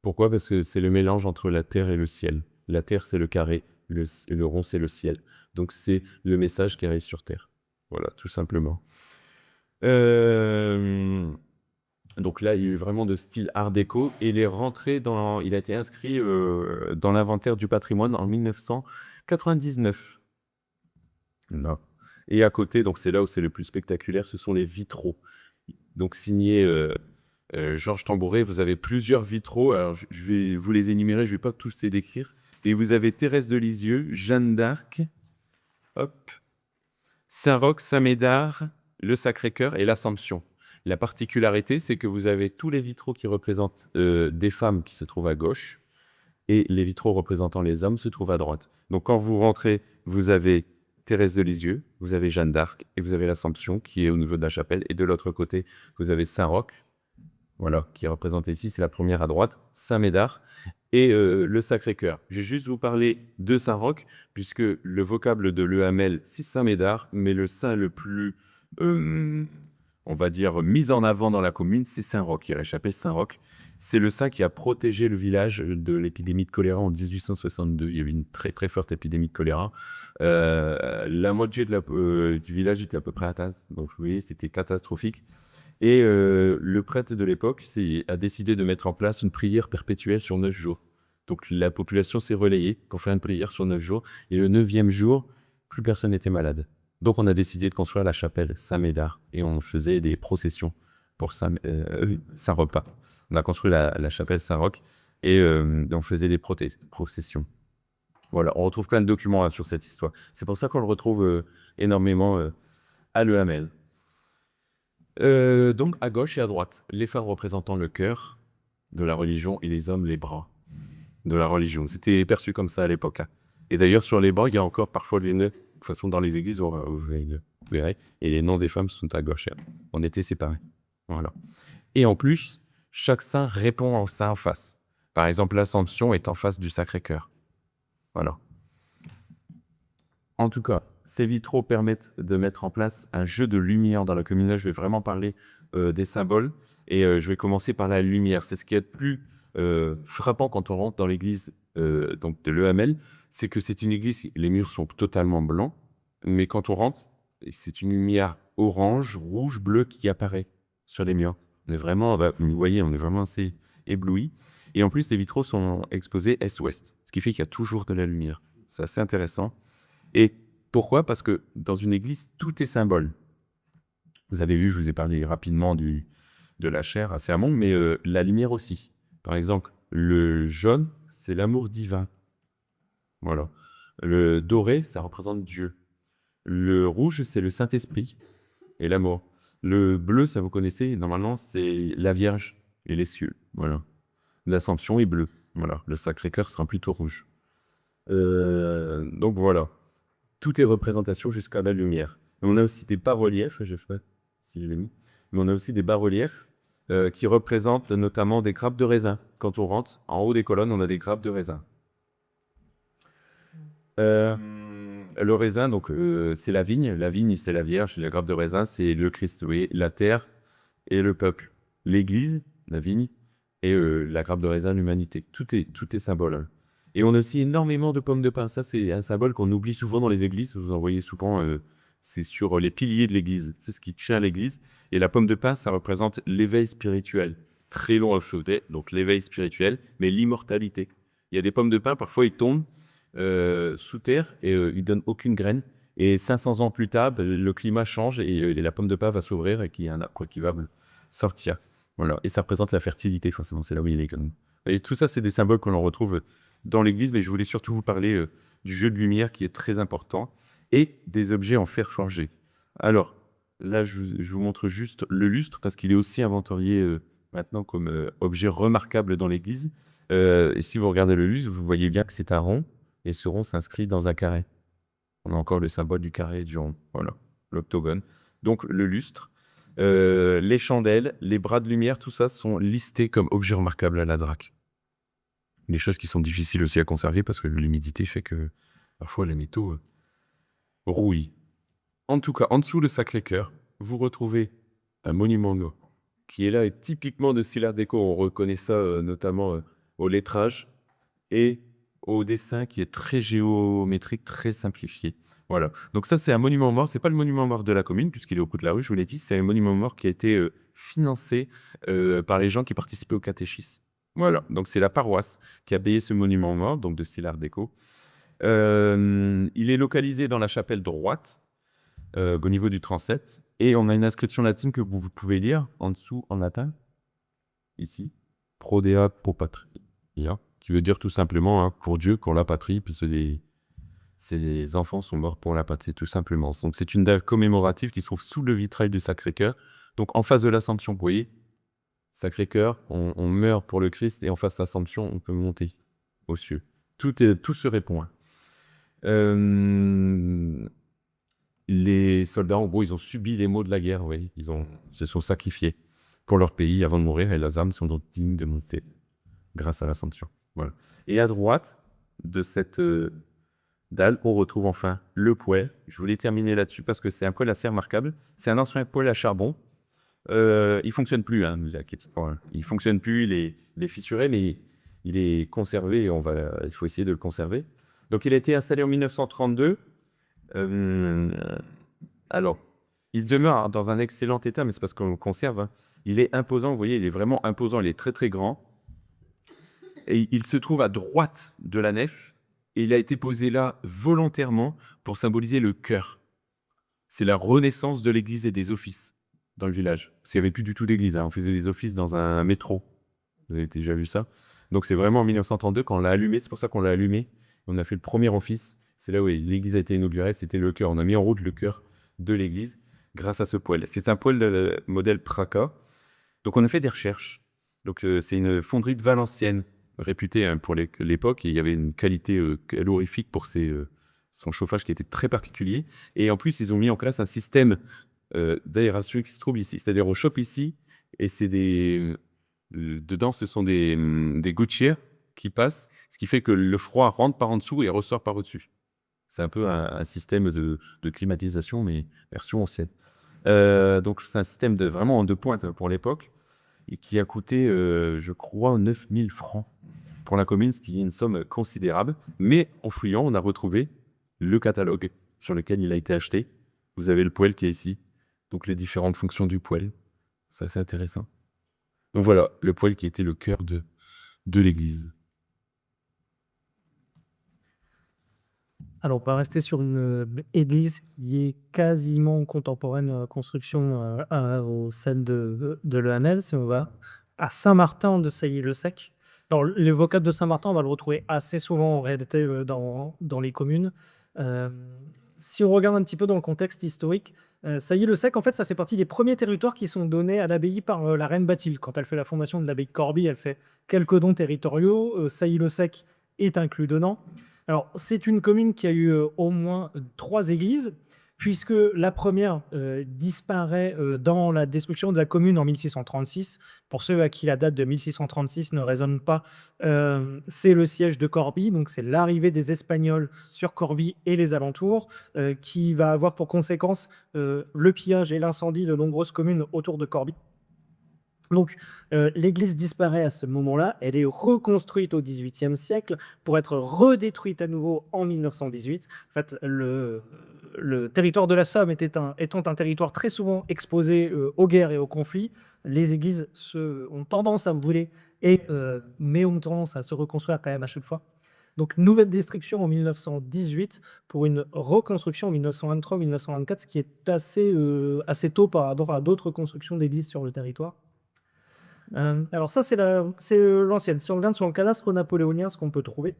Pourquoi? Parce que c'est le mélange entre la terre et le ciel. La terre, c'est le carré, et le rond, c'est le ciel. Donc, c'est le message qui arrive sur terre. Voilà, tout simplement. Donc là, il est vraiment de style art déco. Et il a été inscrit dans l'inventaire du patrimoine en 1999. Non. Et à côté, donc c'est là où c'est le plus spectaculaire, ce sont les vitraux. Donc signé Georges Tambouret, vous avez plusieurs vitraux. Alors je vais vous les énumérer, je ne vais pas tous les décrire. Et vous avez Thérèse de Lisieux, Jeanne d'Arc, hop, Saint-Roch, Saint-Médard, le Sacré-Cœur et l'Assomption. La particularité, c'est que vous avez tous les vitraux qui représentent des femmes qui se trouvent à gauche et les vitraux représentant les hommes se trouvent à droite. Donc quand vous rentrez, vous avez Thérèse de Lisieux, vous avez Jeanne d'Arc et vous avez l'Assomption qui est au niveau de la chapelle. Et de l'autre côté, vous avez Saint-Roch, voilà, qui est représenté ici, c'est la première à droite, Saint-Médard et le Sacré-Cœur. Je vais juste vous parler de Saint-Roch, puisque le vocable de l'EAML, c'est Saint-Médard, mais le saint le plus, on va dire, mis en avant dans la commune, c'est Saint-Roch, qui est la chapelle Saint-Roch. C'est le saint qui a protégé le village de l'épidémie de choléra en 1862. Il y avait une très très forte épidémie de choléra. La moitié du village était à peu près atteinte, donc vous voyez, c'était catastrophique. Et le prêtre de l'époque a décidé de mettre en place une prière perpétuelle sur 9 jours. Donc la population s'est relayée pour faire une prière sur 9 jours. Et le 9e jour, plus personne n'était malade. Donc on a décidé de construire la chapelle Saint-Médard. Et on faisait des processions pour Saint-Repas. On a construit la chapelle Saint-Roch et on faisait des processions. Voilà, on retrouve plein de documents sur cette histoire. C'est pour ça qu'on le retrouve énormément à l'EAML. Donc à gauche et à droite, les femmes représentant le cœur de la religion et les hommes les bras de la religion. C'était perçu comme ça à l'époque. Et d'ailleurs, sur les bras, il y a encore parfois les nœuds. De toute façon, dans les églises, vous verrez, et les noms des femmes sont à gauche. On était séparés. Voilà. Et en plus, chaque saint répond au saint en face. Par exemple, l'Assomption est en face du Sacré-Cœur. Voilà. En tout cas, ces vitraux permettent de mettre en place un jeu de lumière dans la commune. Là, je vais vraiment parler des symboles et je vais commencer par la lumière. C'est ce qui est le plus frappant quand on rentre dans l'église donc de l'EAML, c'est que c'est une église, les murs sont totalement blancs, mais quand on rentre, c'est une lumière orange, rouge, bleu qui apparaît sur les murs. On est vraiment, vous voyez, on est vraiment assez ébloui. Et en plus, les vitraux sont exposés est-ouest, ce qui fait qu'il y a toujours de la lumière. C'est assez intéressant. Et pourquoi? Parce que dans une église, tout est symbole. Vous avez vu, je vous ai parlé rapidement de la chair assez amont, mais la lumière aussi. Par exemple, le jaune, c'est l'amour divin. Voilà. Le doré, ça représente Dieu. Le rouge, c'est le Saint-Esprit et l'amour. Le bleu, ça vous connaissez, normalement, c'est la Vierge et les cieux. Voilà. L'Assomption est bleu. Voilà. Le Sacré-Cœur sera plutôt rouge. Donc voilà. Tout est représentation jusqu'à la lumière. Et on a aussi des bas-reliefs, je sais pas si je l'ai mis, mais on a aussi des bas-reliefs qui représentent notamment des grappes de raisin. Quand on rentre, en haut des colonnes, on a des grappes de raisin. Le raisin, donc, c'est la vigne. La vigne, c'est la Vierge. La grappe de raisin, c'est le Christ, oui, la terre et le peuple. L'église, la vigne, et la grappe de raisin, l'humanité. Tout est symbole. Hein. Et on a aussi énormément de pommes de pin. Ça, c'est un symbole qu'on oublie souvent dans les églises. Vous en voyez souvent, c'est sur les piliers de l'église. C'est ce qui tient l'église. Et la pomme de pin, ça représente l'éveil spirituel. Très long alphabet, donc l'éveil spirituel, mais l'immortalité. Il y a des pommes de pin, parfois ils tombent sous terre et ils donnent aucune graine. Et 500 ans plus tard, le climat change et la pomme de pin va s'ouvrir et qu'il y a un arbre qui va sortir. Voilà. Et ça représente la fertilité, forcément, c'est là où il est quand même. Et tout ça, c'est des symboles qu'on retrouve dans l'église, mais je voulais surtout vous parler du jeu de lumière qui est très important et des objets en fer forgé. Alors, là, je vous montre juste le lustre parce qu'il est aussi inventorié maintenant comme objet remarquable dans l'église. Et si vous regardez le lustre, vous voyez bien que c'est un rond et ce rond s'inscrit dans un carré. On a encore le symbole du carré et du rond. Voilà, l'octogone. Donc, le lustre. Les chandelles, les bras de lumière, tout ça sont listés comme objets remarquables à la Drac. Des choses qui sont difficiles aussi à conserver parce que l'humidité fait que parfois les métaux rouillent. En tout cas, en dessous le Sacré-Cœur, vous retrouvez un monument qui est là et typiquement de style art déco. On reconnaît ça notamment au lettrage et au dessin qui est très géométrique, très simplifié. Voilà. Donc ça, c'est un monument mort. C'est pas le monument mort de la commune puisqu'il est au bout de la rue, je vous l'ai dit. C'est un monument mort qui a été financé par les gens qui participaient au catéchisme. Voilà, donc c'est la paroisse qui a payé ce monument mort, donc de style art déco. Il est localisé dans la chapelle droite, au niveau du transept, et on a une inscription latine que vous pouvez lire en dessous en latin, ici, Prodea pro patria, qui veut dire tout simplement hein, pour Dieu, pour la patrie, puisque ces enfants sont morts pour la patrie, tout simplement. Donc c'est une date commémorative qui se trouve sous le vitrail du Sacré-Cœur, donc en face de l'Assomption, vous voyez. Sacré-Cœur, on meurt pour le Christ et en face de l'Assomption, on peut monter aux cieux. Tout se répond. les soldats, en gros, ils ont subi les maux de la guerre, oui. Ils se sont sacrifiés pour leur pays avant de mourir et leurs âmes sont donc dignes de monter grâce à l'ascension. Voilà. Et à droite de cette dalle, on retrouve enfin le poêle. Je voulais terminer là-dessus parce que c'est un poêle assez remarquable. C'est un ancien poêle à charbon. Il fonctionne plus, ne vous inquiétez pas, hein. Il fonctionne plus, il est fissuré, mais il est conservé et il faut essayer de le conserver. Donc il a été installé en 1932. Euh, alors, il demeure dans un excellent état, mais c'est parce qu'on le conserve, hein. Il est imposant, vous voyez, il est vraiment imposant, il est très très grand. Et il se trouve à droite de la nef, et il a été posé là volontairement pour symboliser le cœur. C'est la renaissance de l'église et des offices dans le village. Parce qu'il n'y avait plus du tout d'église, hein. On faisait des offices dans un métro. Vous avez déjà vu ça? Donc c'est vraiment en 1932 quand on l'a allumé, c'est pour ça qu'on l'a allumé. On a fait le premier office, c'est là où l'église a été inaugurée, c'était le cœur. On a mis en route le cœur de l'église grâce à ce poêle. C'est un poêle de modèle Praca. Donc on a fait des recherches. Donc c'est une fonderie de Valenciennes, réputée, hein, pour l'époque, et il y avait une qualité calorifique pour son chauffage qui était très particulier. Et en plus, ils ont mis en place un système d'aération qui se trouve ici. C'est-à-dire, on chope ici, et c'est dedans, ce sont des gouttières qui passent, ce qui fait que le froid rentre par en dessous et ressort par au-dessus. C'est un peu un système de climatisation, mais version ancienne. Donc c'est un système vraiment de pointe pour l'époque, et qui a coûté, je crois, 9000 francs pour la commune, ce qui est une somme considérable. Mais en fouillant, on a retrouvé le catalogue sur lequel il a été acheté. Vous avez le poêle qui est ici, donc les différentes fonctions du poêle. C'est assez intéressant. Donc voilà, le poêle qui était le cœur de l'église. Alors, on va rester sur une église qui est quasiment contemporaine à la construction au sein de l'ENL. Si on va à Saint-Martin de Sailly-le-Sec. Alors, le vocable de Saint-Martin, on va le retrouver assez souvent en réalité dans les communes. Si on regarde un petit peu dans le contexte historique, Sailly-le-Sec, en fait, ça fait partie des premiers territoires qui sont donnés à l'abbaye par la reine Bathilde. Quand elle fait la fondation de l'abbaye de Corbie, elle fait quelques dons territoriaux. Sailly-le-Sec est inclus dedans. Alors, c'est une commune qui a eu au moins 3 églises, puisque la première disparaît dans la destruction de la commune en 1636. Pour ceux à qui la date de 1636 ne résonne pas, c'est le siège de Corbie, donc c'est l'arrivée des Espagnols sur Corbie et les alentours, qui va avoir pour conséquence le pillage et l'incendie de nombreuses communes autour de Corbie. Donc, l'église disparaît à ce moment-là. Elle est reconstruite au XVIIIe siècle pour être redétruite à nouveau en 1918. En fait, le territoire de la Somme étant un territoire très souvent exposé aux guerres et aux conflits, les églises ont tendance à brûler, mais ont tendance à se reconstruire quand même à chaque fois. Donc, nouvelle destruction en 1918 pour une reconstruction en 1923-1924, ce qui est assez tôt par rapport à d'autres constructions d'églises sur le territoire. Alors ça, c'est l'ancienne. Si on regarde sur le cadastre napoléonien, ce qu'on peut trouver,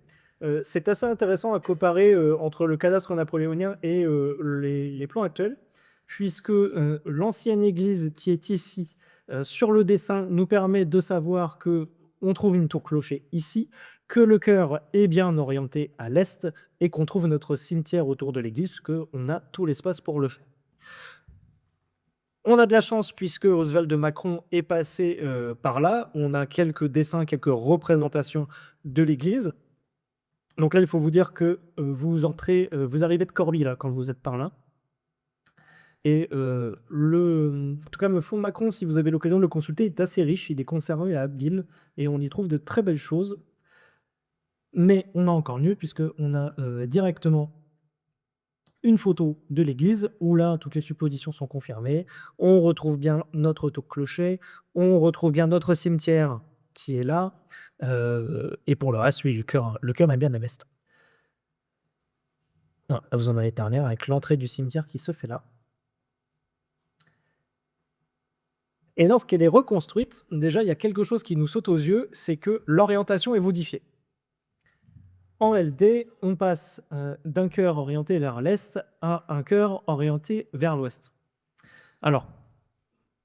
c'est assez intéressant à comparer entre le cadastre napoléonien et les plans actuels, puisque l'ancienne église qui est ici, sur le dessin, nous permet de savoir qu'on trouve une tour-clocher ici, que le chœur est bien orienté à l'est et qu'on trouve notre cimetière autour de l'église, puisqu'on a tout l'espace pour le faire. On a de la chance puisque Oswald de Macron est passé par là. On a quelques dessins, quelques représentations de l'église. Donc là, il faut vous dire que vous arrivez de Corbie là, quand vous êtes par là. Et en tout cas, le fond de Macron, si vous avez l'occasion de le consulter, est assez riche. Il est conservé à Abbeville et on y trouve de très belles choses. Mais on a encore mieux puisqu'on a directement une photo de l'église où là, toutes les suppositions sont confirmées. On retrouve bien notre tour-clocher, on retrouve bien notre cimetière qui est là. Et pour le reste, oui, le cœur est bien à Mest. Là, vous en avez dernière avec l'entrée du cimetière qui se fait là. Et lorsqu'elle est reconstruite, déjà, il y a quelque chose qui nous saute aux yeux, c'est que l'orientation est modifiée. En LD, on passe d'un chœur orienté vers l'est à un chœur orienté vers l'ouest. Alors,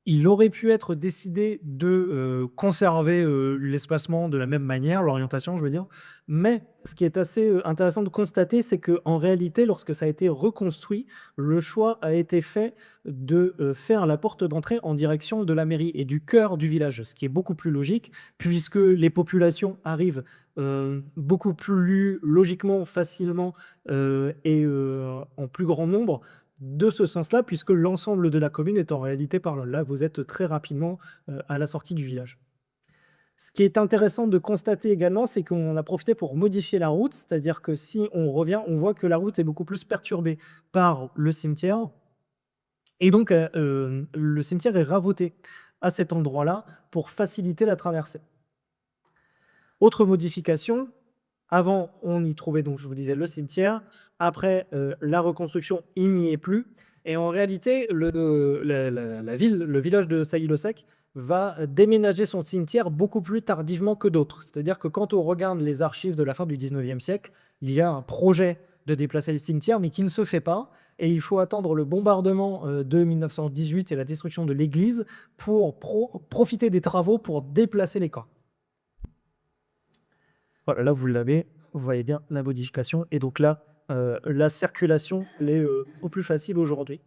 Il aurait pu être décidé de conserver l'espacement de la même manière, l'orientation, je veux dire. Mais ce qui est assez intéressant de constater, c'est qu'en réalité, lorsque ça a été reconstruit, le choix a été fait de faire la porte d'entrée en direction de la mairie et du cœur du village, ce qui est beaucoup plus logique, puisque les populations arrivent beaucoup plus logiquement, facilement et en plus grand nombre de ce sens-là, puisque l'ensemble de la commune est en réalité par là. Là, vous êtes très rapidement à la sortie du village. Ce qui est intéressant de constater également, c'est qu'on a profité pour modifier la route, c'est-à-dire que si on revient, on voit que la route est beaucoup plus perturbée par le cimetière, et donc le cimetière est ravoté à cet endroit-là pour faciliter la traversée. Autre modification, avant, on y trouvait, donc je vous disais, le cimetière. Après la reconstruction, il n'y est plus. Et en réalité, la ville, le village de Sailly-le-Sec va déménager son cimetière beaucoup plus tardivement que d'autres. C'est-à-dire que quand on regarde les archives de la fin du 19e siècle, il y a un projet de déplacer le cimetière, mais qui ne se fait pas. Et il faut attendre le bombardement de 1918 et la destruction de l'église pour profiter des travaux pour déplacer les corps. Voilà, là, vous l'avez, vous voyez bien la modification. Et donc là, la circulation elle est au plus facile aujourd'hui.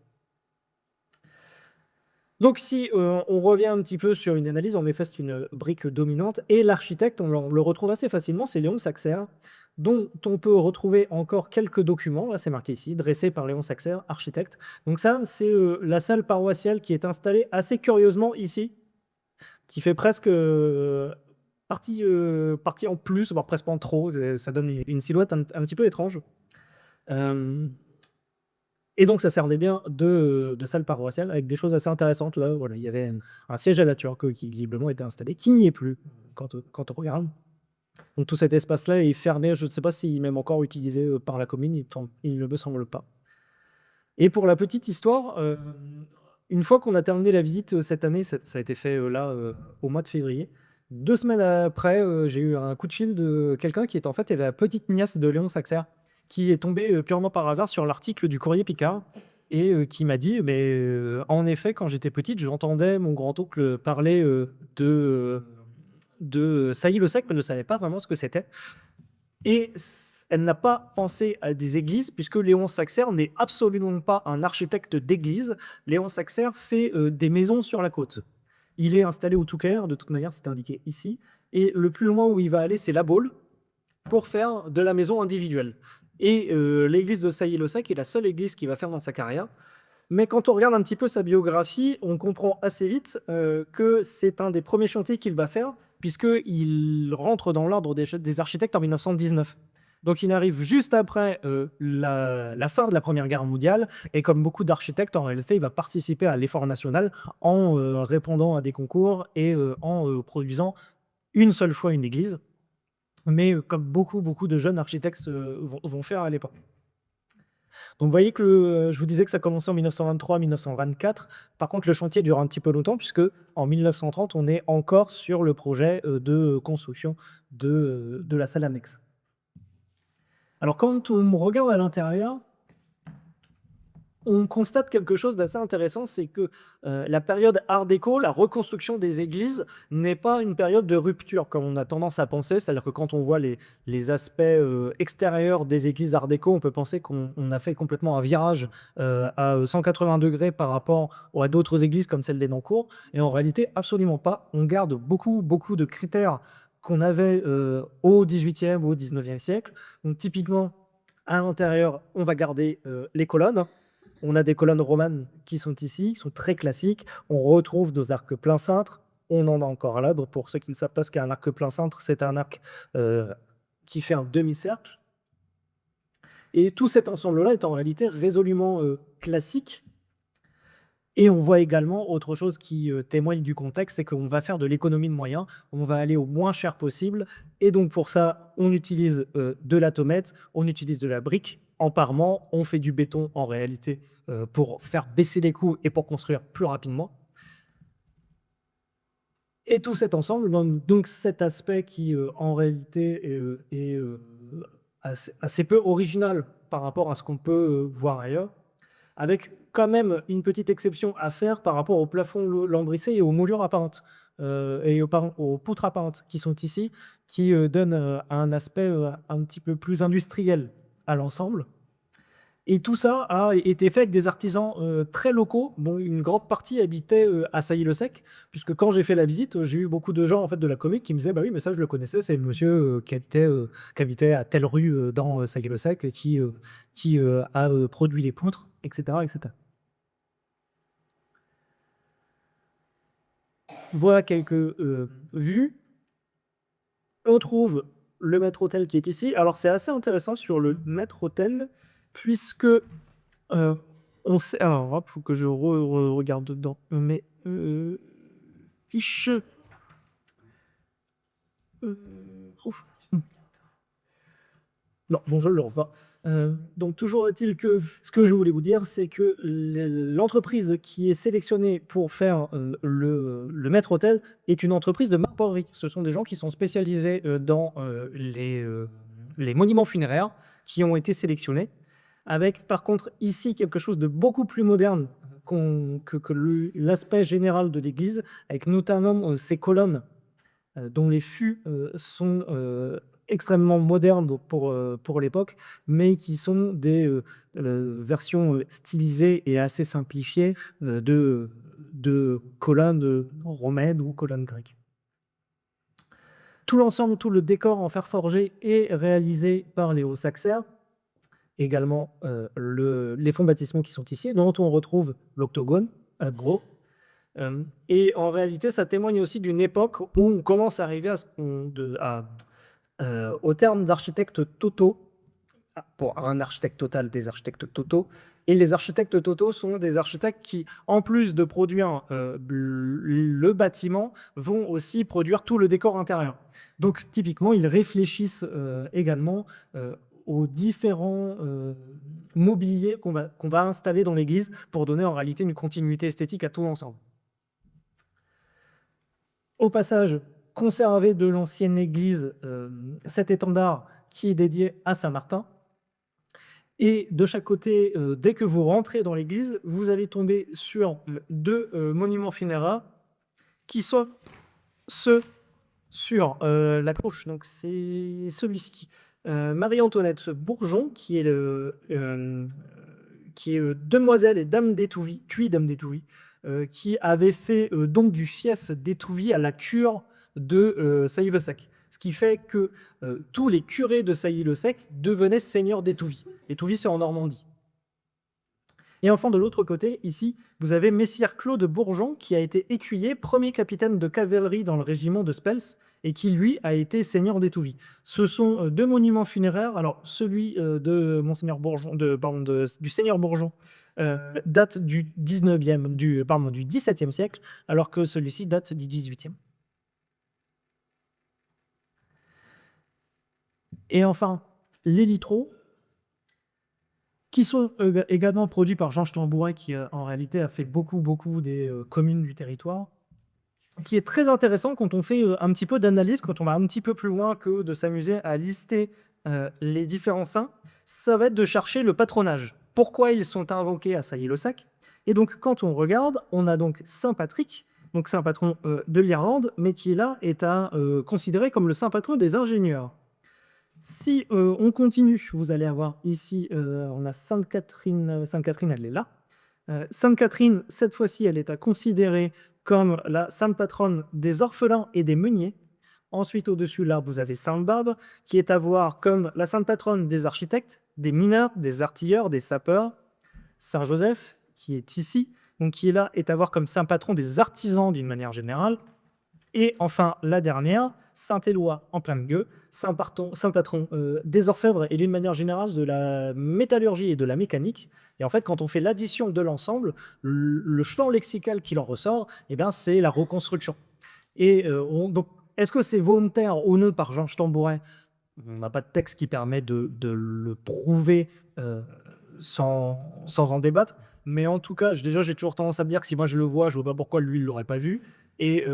Donc si on revient un petit peu sur une analyse, en effet, c'est une brique dominante. Et l'architecte, on le retrouve assez facilement, c'est Léon Saxer, dont on peut retrouver encore quelques documents. Là, c'est marqué ici, dressé par Léon Saxer, architecte. Donc ça, c'est la salle paroissiale qui est installée assez curieusement ici, qui fait presque partie en plus, voire presque en trop. Ça donne une silhouette un petit peu étrange. Et donc, ça servait bien de salle paroissiale avec des choses assez intéressantes. Là, voilà, il y avait un siège à la turque qui visiblement était installé, qui n'y est plus quand on regarde. Donc, tout cet espace-là est fermé. Je ne sais pas s'il est même encore utilisé par la commune. Il ne me semble pas. Et pour la petite histoire, une fois qu'on a terminé la visite cette année, ça a été fait là au mois de février. 2 semaines après, j'ai eu un coup de fil de quelqu'un qui est en fait la petite nièce de Léon Saxer, qui est tombé purement par hasard sur l'article du Courrier Picard et qui m'a dit, mais en effet, quand j'étais petite, j'entendais mon grand-oncle parler de Sailly-le-Sec, mais ne savait pas vraiment ce que c'était. Et elle n'a pas pensé à des églises, puisque Léon Saxer n'est absolument pas un architecte d'église. Léon Saxer fait des maisons sur la côte. Il est installé au Touquet, de toute manière, c'est indiqué ici. Et le plus loin où il va aller, c'est La Baule, pour faire de la maison individuelle. Et l'église de Sailly-le-Sec est la seule église qu'il va faire dans sa carrière. Mais quand on regarde un petit peu sa biographie, on comprend assez vite que c'est un des premiers chantiers qu'il va faire, puisqu'il rentre dans l'ordre des architectes en 1919. Donc il arrive juste après la fin de la Première Guerre mondiale, et comme beaucoup d'architectes, en réalité, il va participer à l'effort national en répondant à des concours et en produisant une seule fois une église, mais comme beaucoup de jeunes architectes vont faire à l'époque. Donc vous voyez que je vous disais que ça commençait en 1923-1924. Par contre, le chantier dure un petit peu longtemps, puisque en 1930, on est encore sur le projet de construction de la salle annexe. Alors quand on regarde à l'intérieur, on constate quelque chose d'assez intéressant, c'est que la période Art déco, la reconstruction des églises, n'est pas une période de rupture, comme on a tendance à penser. C'est-à-dire que quand on voit les aspects extérieurs des églises Art déco, on peut penser qu'on a fait complètement un virage à 180 degrés par rapport à d'autres églises comme celle des Nancourt. Et en réalité, absolument pas. On garde beaucoup de critères qu'on avait au XVIIIe ou au XIXe siècle. Donc typiquement, à l'intérieur, on va garder les colonnes. On a des colonnes romanes qui sont ici, qui sont très classiques. On retrouve nos arcs plein cintre. On en a encore là. Donc pour ceux qui ne savent pas ce qu'est un arc plein cintre, c'est un arc qui fait un demi-cercle. Et tout cet ensemble-là est en réalité résolument classique. Et on voit également autre chose qui témoigne du contexte, c'est qu'on va faire de l'économie de moyens, on va aller au moins cher possible. Et donc pour ça, on utilise de la tomette, on utilise de la brique en parement, on fait du béton en réalité pour faire baisser les coûts et pour construire plus rapidement. Et tout cet ensemble, donc cet aspect qui en réalité est assez peu original par rapport à ce qu'on peut voir ailleurs, avec quand même une petite exception à faire par rapport au plafond lambrissé et aux moulures apparentes, et aux poutres apparentes qui sont ici, qui donnent un aspect un petit peu plus industriel à l'ensemble. Et tout ça a été fait avec des artisans très locaux, dont une grande partie habitait à Sailly-le-Sec, puisque quand j'ai fait la visite, j'ai eu beaucoup de gens en fait, de la commune qui me disaient bah oui, mais ça je le connaissais, c'est le monsieur qui habitait à telle rue dans Sailly-le-Sec et qui a produit les poutres, etc., etc. Voilà quelques vues. On trouve le maître-autel qui est ici. Alors c'est assez intéressant sur le maître-autel, puisque on sait. Alors, hop, faut que je regarde dedans mes fiches. Ouf. Non, bon, je le revois. Donc, toujours est-il que ce que je voulais vous dire, c'est que l'entreprise qui est sélectionnée pour faire le maître-autel est une entreprise de marbrerie. Ce sont des gens qui sont spécialisés dans les monuments funéraires qui ont été sélectionnés. Avec par contre ici quelque chose de beaucoup plus moderne que l'aspect général de l'église, avec notamment ces colonnes dont les fûts sont extrêmement modernes pour l'époque, mais qui sont des versions stylisées et assez simplifiées de colonnes romaines ou colonnes grecques. Tout l'ensemble, tout le décor en fer forgé est réalisé par Léo Saxer. Également les fonds baptismaux qui sont ici, dont on retrouve l'octogone, gros. Et en réalité, ça témoigne aussi d'une époque où on commence à arriver au terme d'architectes totaux, pour un architecte total, des architectes totaux. Et les architectes totaux sont des architectes qui, en plus de produire le bâtiment, vont aussi produire tout le décor intérieur. Donc typiquement, ils réfléchissent également aux différents mobiliers qu'on va installer dans l'église pour donner en réalité une continuité esthétique à tout l'ensemble. Au passage, conservé de l'ancienne église cet étendard qui est dédié à Saint-Martin. Et de chaque côté, dès que vous rentrez dans l'église, vous allez tomber sur deux monuments funéraires qui sont ceux sur la gauche. Donc c'est celui-ci. Marie-Antoinette Bourgeon, qui est demoiselle et dame d'Étouvie, puis dame d'Étouvie, qui avait fait donc du fief d'Étouvie à la cure de Sailly-le-Sec. Ce qui fait que tous les curés de Sailly-le-Sec devenaient seigneurs d'Étouvie. Étouvie, c'est en Normandie. Et enfin, de l'autre côté, ici, vous avez Messire Claude Bourgeon, qui a été écuyer, premier capitaine de cavalerie dans le régiment de Spels, et qui, lui, a été seigneur d'Étouvie. Ce sont deux monuments funéraires. Alors, celui de Monseigneur Bourgeon, du seigneur Bourgeon, date du 17e siècle, alors que celui-ci date du 18e. Et enfin, les litraux, qui sont également produits par Jean Stambouret, qui en réalité a fait beaucoup des communes du territoire. Ce qui est très intéressant quand on fait un petit peu d'analyse, quand on va un petit peu plus loin que de s'amuser à lister les différents saints, ça va être de chercher le patronage. Pourquoi ils sont invoqués à Sailly-le-Sec? Et donc, quand on regarde, on a donc Saint Patrick, donc saint patron de l'Irlande, mais qui là est considéré comme le saint patron des ingénieurs. Si on continue, vous allez avoir ici, on a Sainte Catherine, elle est là. Sainte Catherine, cette fois-ci, elle est à considérer comme la sainte patronne des orphelins et des meuniers. Ensuite, au-dessus, là, vous avez Sainte Barbe, qui est à voir comme la sainte patronne des architectes, des mineurs, des artilleurs, des sapeurs. Saint Joseph, qui est ici, donc qui est là, est à voir comme saint patron des artisans d'une manière générale. Et enfin, la dernière, Saint-Éloi en plein milieu, saint patron des orfèvres et d'une manière générale de la métallurgie et de la mécanique. Et en fait, quand on fait l'addition de l'ensemble, le champ lexical qui en ressort, eh bien, c'est la reconstruction. Et donc, est-ce que c'est volontaire ou non par Jean Stambouret? On n'a pas de texte qui permet de le prouver sans en débattre. Mais en tout cas, j'ai toujours tendance à me dire que si moi je le vois, je ne vois pas pourquoi lui, il ne l'aurait pas vu. Et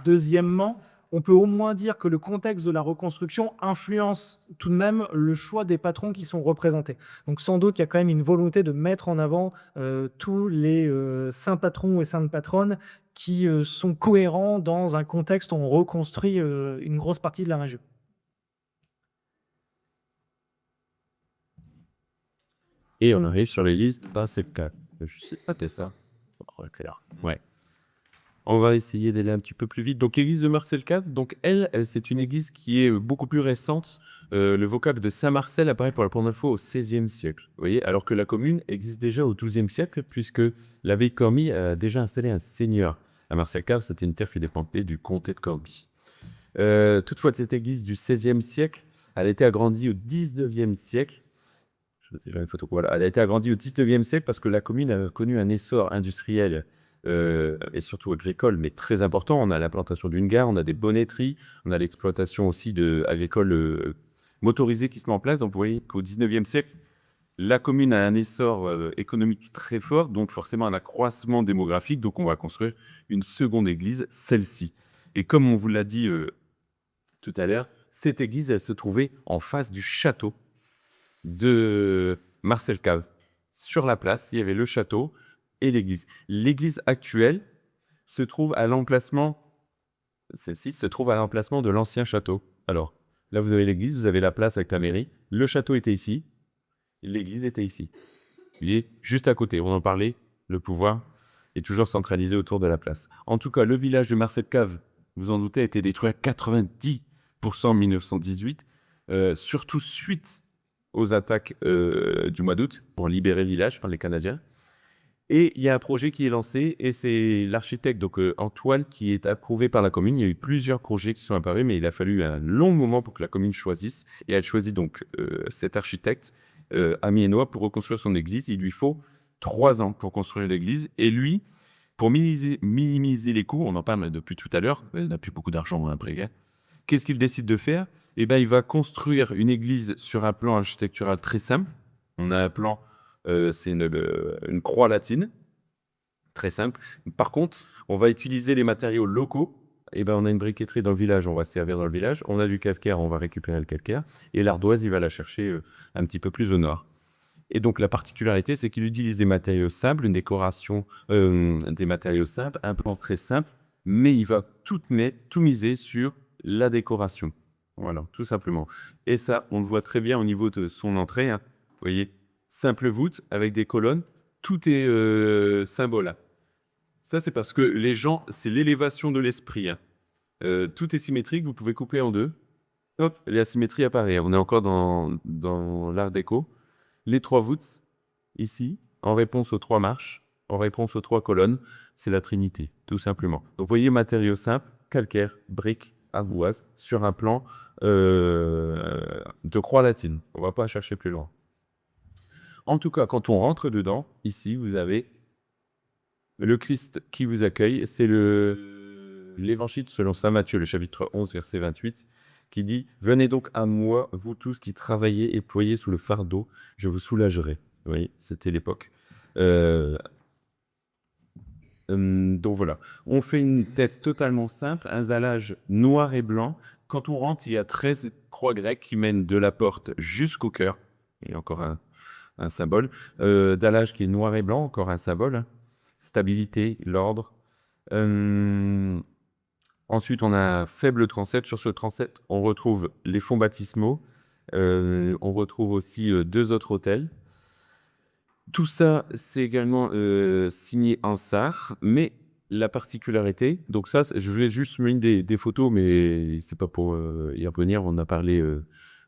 deuxièmement, on peut au moins dire que le contexte de la reconstruction influence tout de même le choix des patrons qui sont représentés. Donc sans doute, il y a quand même une volonté de mettre en avant tous les saints patrons et saintes patronnes qui sont cohérents dans un contexte où on reconstruit une grosse partie de la région. Et on arrive sur l'église Marcelcave. Je sais pas, c'est ça. Oh, c'est là. Ouais. On va essayer d'aller un petit peu plus vite. Donc, l'église de Marcelcave, donc c'est une église qui est beaucoup plus récente. Le vocable de Saint-Marcel apparaît pour la première fois au XVIe siècle. Vous voyez, alors que la commune existe déjà au XIIe siècle, puisque l'abbé Cormy a déjà installé un seigneur. À Marcelcave, c'était une terre qui dépendait du comté de Corby. Toutefois, cette église du XVIe siècle, elle a été agrandie au XIXe siècle. Je sais pas une photo. Voilà, elle a été agrandie au XIXe siècle parce que la commune a connu un essor industriel et surtout agricole, mais très important. On a l'implantation d'une gare, on a des bonnetteries, on a l'exploitation aussi agricole motorisée qui se met en place. Donc vous voyez qu'au XIXe siècle, la commune a un essor économique très fort, donc forcément un accroissement démographique. Donc on va construire une seconde église, celle-ci. Et comme on vous l'a dit tout à l'heure, cette église, elle se trouvait en face du château de Marcelcave. Sur la place, il y avait le château et l'église. L'église actuelle se trouve à l'emplacement, celle-ci se trouve à l'emplacement de l'ancien château. Alors, là, vous avez l'église, vous avez la place avec la mairie. Le château était ici, l'église était ici. Vous voyez, juste à côté, on en parlait, le pouvoir est toujours centralisé autour de la place. En tout cas, le village de Marcelcave, vous en doutez, a été détruit à 90% en 1918, surtout suite aux attaques du mois d'août pour libérer le village par les Canadiens. Et il y a un projet qui est lancé et c'est l'architecte donc Antoine qui est approuvé par la commune. Il y a eu plusieurs projets qui sont apparus, mais il a fallu un long moment pour que la commune choisisse. Et elle choisit donc cet architecte amiénois pour reconstruire son église. Il lui faut 3 ans pour construire l'église. Et lui, pour minimiser les coûts, on en parle depuis tout à l'heure, il n'a plus beaucoup d'argent après. Hein. Qu'est-ce qu'il décide de faire? Eh ben, il va construire une église sur un plan architectural très simple. On a un plan, c'est une croix latine, très simple. Par contre, on va utiliser les matériaux locaux. Eh ben, on a une briqueterie dans le village, on va se servir dans le village. On a du calcaire, on va récupérer le calcaire. Et l'ardoise, il va la chercher un petit peu plus au nord. Et donc, la particularité, c'est qu'il utilise des matériaux simples, une décoration des matériaux simples, un plan très simple, mais il va tout miser sur la décoration. Voilà, tout simplement. Et ça, on le voit très bien au niveau de son entrée. Hein. Vous voyez, simple voûte avec des colonnes, tout est symbole. Hein. Ça, c'est parce que les gens, c'est l'élévation de l'esprit. Hein. Tout est symétrique, vous pouvez couper en deux. Hop, la symétrie apparaît. On est encore dans l'art déco. Les 3 voûtes, ici, en réponse aux 3 marches, en réponse aux 3 colonnes, c'est la Trinité, tout simplement. Donc, vous voyez, matériaux simples, calcaire, briques, ardoise, sur un plan de croix latine. On ne va pas chercher plus loin. En tout cas, quand on rentre dedans, ici, vous avez le Christ qui vous accueille. C'est l'Évangile selon saint Matthieu, le chapitre 11, verset 28, qui dit « Venez donc à moi, vous tous qui travaillez et ployez sous le fardeau, je vous soulagerai. » Vous voyez, c'était l'époque. Donc voilà, on fait une tête totalement simple, un dallage noir et blanc. Quand on rentre, il y a 13 croix grecques qui mènent de la porte jusqu'au cœur. Il y a encore un symbole. Dallage qui est noir et blanc, encore un symbole. Hein. Stabilité, l'ordre. Ensuite, on a un faible transept. Sur ce transept, on retrouve les fonts baptismaux. On retrouve aussi 2 autres autels. Tout ça, c'est également signé en sar, mais la particularité, donc ça, je voulais juste mettre des photos, mais c'est pas pour y revenir. On a parlé,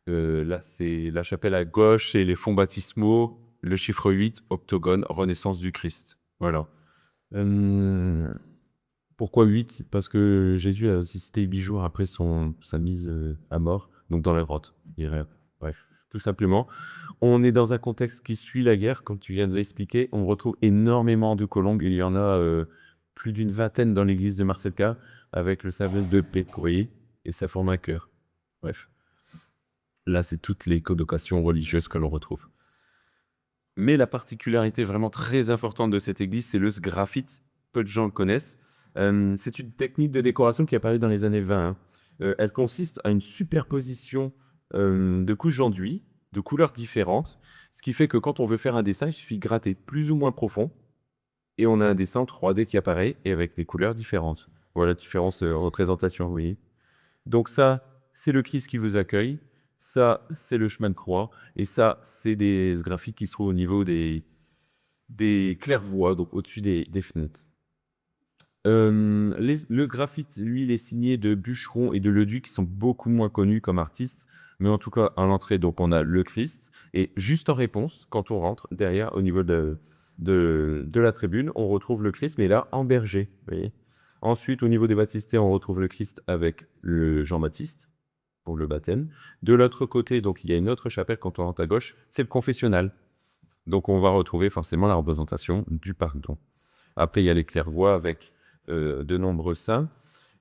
là, c'est la chapelle à gauche, et les fonts baptismaux, le chiffre 8, octogone, Renaissance du Christ. Voilà. Pourquoi 8? Parce que Jésus a assisté 8 jours après sa mise à mort, donc dans la grotte. Bref, tout simplement. On est dans un contexte qui suit la guerre, comme tu viens de l'expliquer. On retrouve énormément de colombes. Il y en a plus d'une vingtaine dans l'église de Marcelcave, avec le symbole de paix, vous voyez, et ça forme un cœur. Bref. Là, c'est toutes les connotations religieuses que l'on retrouve. Mais la particularité vraiment très importante de cette église, c'est le sgraffite. Peu de gens le connaissent. C'est une technique de décoration qui est apparue dans les années 20. Hein. elle consiste à une superposition de couches d'enduit, de couleurs différentes, ce qui fait que quand on veut faire un dessin, il suffit de gratter plus ou moins profond, et on a un dessin 3D qui apparaît, et avec des couleurs différentes. Voilà, différentes représentations, vous voyez. Donc ça, c'est le Christ qui vous accueille, ça, c'est le chemin de croix, et ça, c'est des graphiques qui se trouvent au niveau des claire-voies, donc au-dessus des fenêtres. Le graphite, lui, il est signé de Bûcheron et de Leduc, qui sont beaucoup moins connus comme artistes. Mais en tout cas, à l'entrée, donc on a le Christ. Et juste en réponse, quand on rentre, derrière, au niveau de la tribune, on retrouve le Christ, mais là, en berger. Vous voyez. Ensuite, au niveau des baptistés, on retrouve le Christ avec le Jean-Baptiste pour le baptême. De l'autre côté, donc il y a une autre chapelle quand on rentre à gauche, c'est le confessionnal. Donc on va retrouver forcément la représentation du pardon. Après, il y a les claire-voies avec de nombreux saints.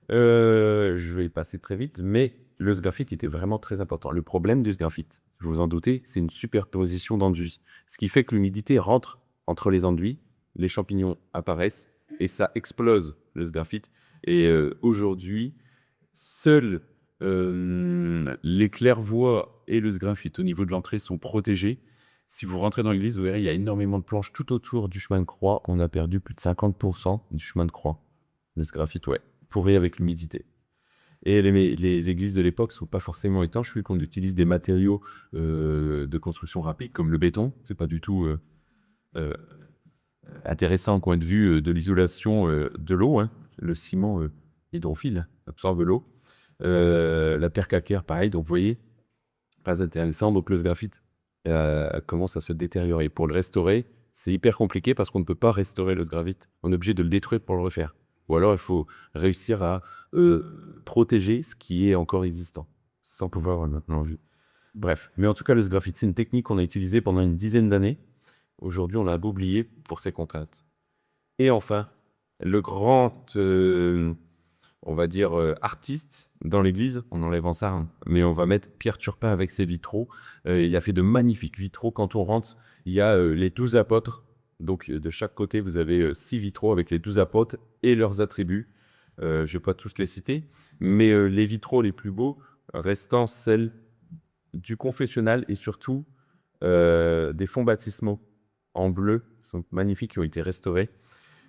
Je vais passer très vite, mais le sgraffite était vraiment très important. Le problème du sgraffite, je vous en doutez, c'est une superposition d'enduits. Ce qui fait que l'humidité rentre entre les enduits, les champignons apparaissent et ça explose le sgraffite. Et aujourd'hui, seuls les claire-voies et le sgraffite au niveau de l'entrée sont protégés. Si vous rentrez dans l'église, vous verrez, il y a énormément de planches tout autour du chemin de croix. On a perdu plus de 50% du chemin de croix. Le sgraffite, ouais, pourri avec l'humidité. Et les églises de l'époque ne sont pas forcément étanches, vu qu'on utilise des matériaux de construction rapide, comme le béton. C'est pas du tout intéressant au point de vue de l'isolation de l'eau. Hein. Le ciment hydrophile absorbe l'eau. La pierre calcaire, pareil. Donc, vous voyez, pas intéressant. Donc, le sgraffite commence à se détériorer. Pour le restaurer, c'est hyper compliqué parce qu'on ne peut pas restaurer le sgraffite. On est obligé de le détruire pour le refaire. Ou alors, il faut réussir à protéger ce qui est encore existant, sans pouvoir maintenant vu. Bref, mais en tout cas, le sgraffite, c'est une technique qu'on a utilisée pendant une dizaine d'années. Aujourd'hui, on l'a oublié pour ses contraintes. Et enfin, le grand, on va dire, artiste dans l'église, on enlève en ça, hein, mais on va mettre Pierre Turpin avec ses vitraux. Il a fait de magnifiques vitraux. Quand on rentre, il y a les 12 apôtres. Donc, de chaque côté, vous avez 6 vitraux avec les 12 apôtres et leurs attributs. Je ne vais pas tous les citer, mais les vitraux les plus beaux restant celles du confessionnal et surtout des fonds baptismaux en bleu, sont magnifiques, qui ont été restaurés.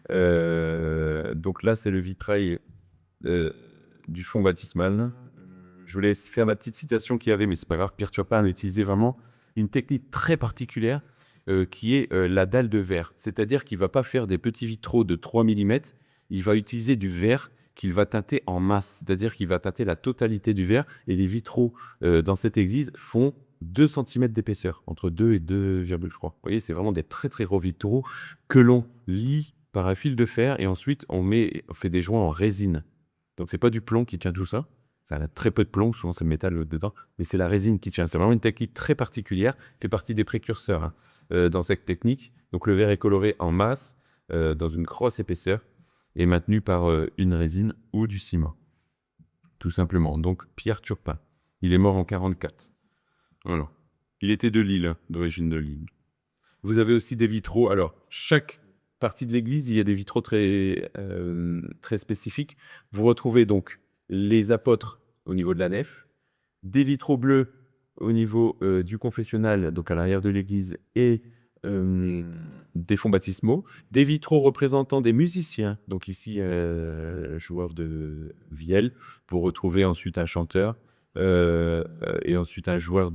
Donc là, c'est le vitrail du fond baptismal. Je voulais faire ma petite citation qu'il y avait, mais c'est pas grave. Pierre Turpin a utilisé vraiment une technique très particulière qui est la dalle de verre. C'est-à-dire qu'il ne va pas faire des petits vitraux de 3 mm, il va utiliser du verre qu'il va teinter en masse. C'est-à-dire qu'il va teinter la totalité du verre. Et les vitraux dans cette église font 2 cm d'épaisseur, entre 2 et 2,3. Vous voyez, c'est vraiment des très très gros vitraux que l'on lie par un fil de fer et ensuite on fait des joints en résine. Donc c'est pas du plomb qui tient tout ça, ça a très peu de plomb, souvent c'est le métal dedans, mais c'est la résine qui tient. C'est vraiment une technique très particulière, qui fait partie des précurseurs dans cette technique. Donc le verre est coloré en masse, dans une grosse épaisseur, et maintenu par une résine ou du ciment. Tout simplement. Donc Pierre Turpin, il est mort en 1944. Voilà. Il était de Lille, hein, d'origine de Lille. Vous avez aussi des vitraux. Alors, chaque partie de l'église, il y a des vitraux très spécifiques. Vous retrouvez donc les apôtres au niveau de la nef, des vitraux bleus au niveau du confessionnal, donc à l'arrière de l'église, et des fonds baptismaux, des vitraux représentant des musiciens, donc ici joueur de vielle, vous retrouvez ensuite un chanteur, et ensuite un joueur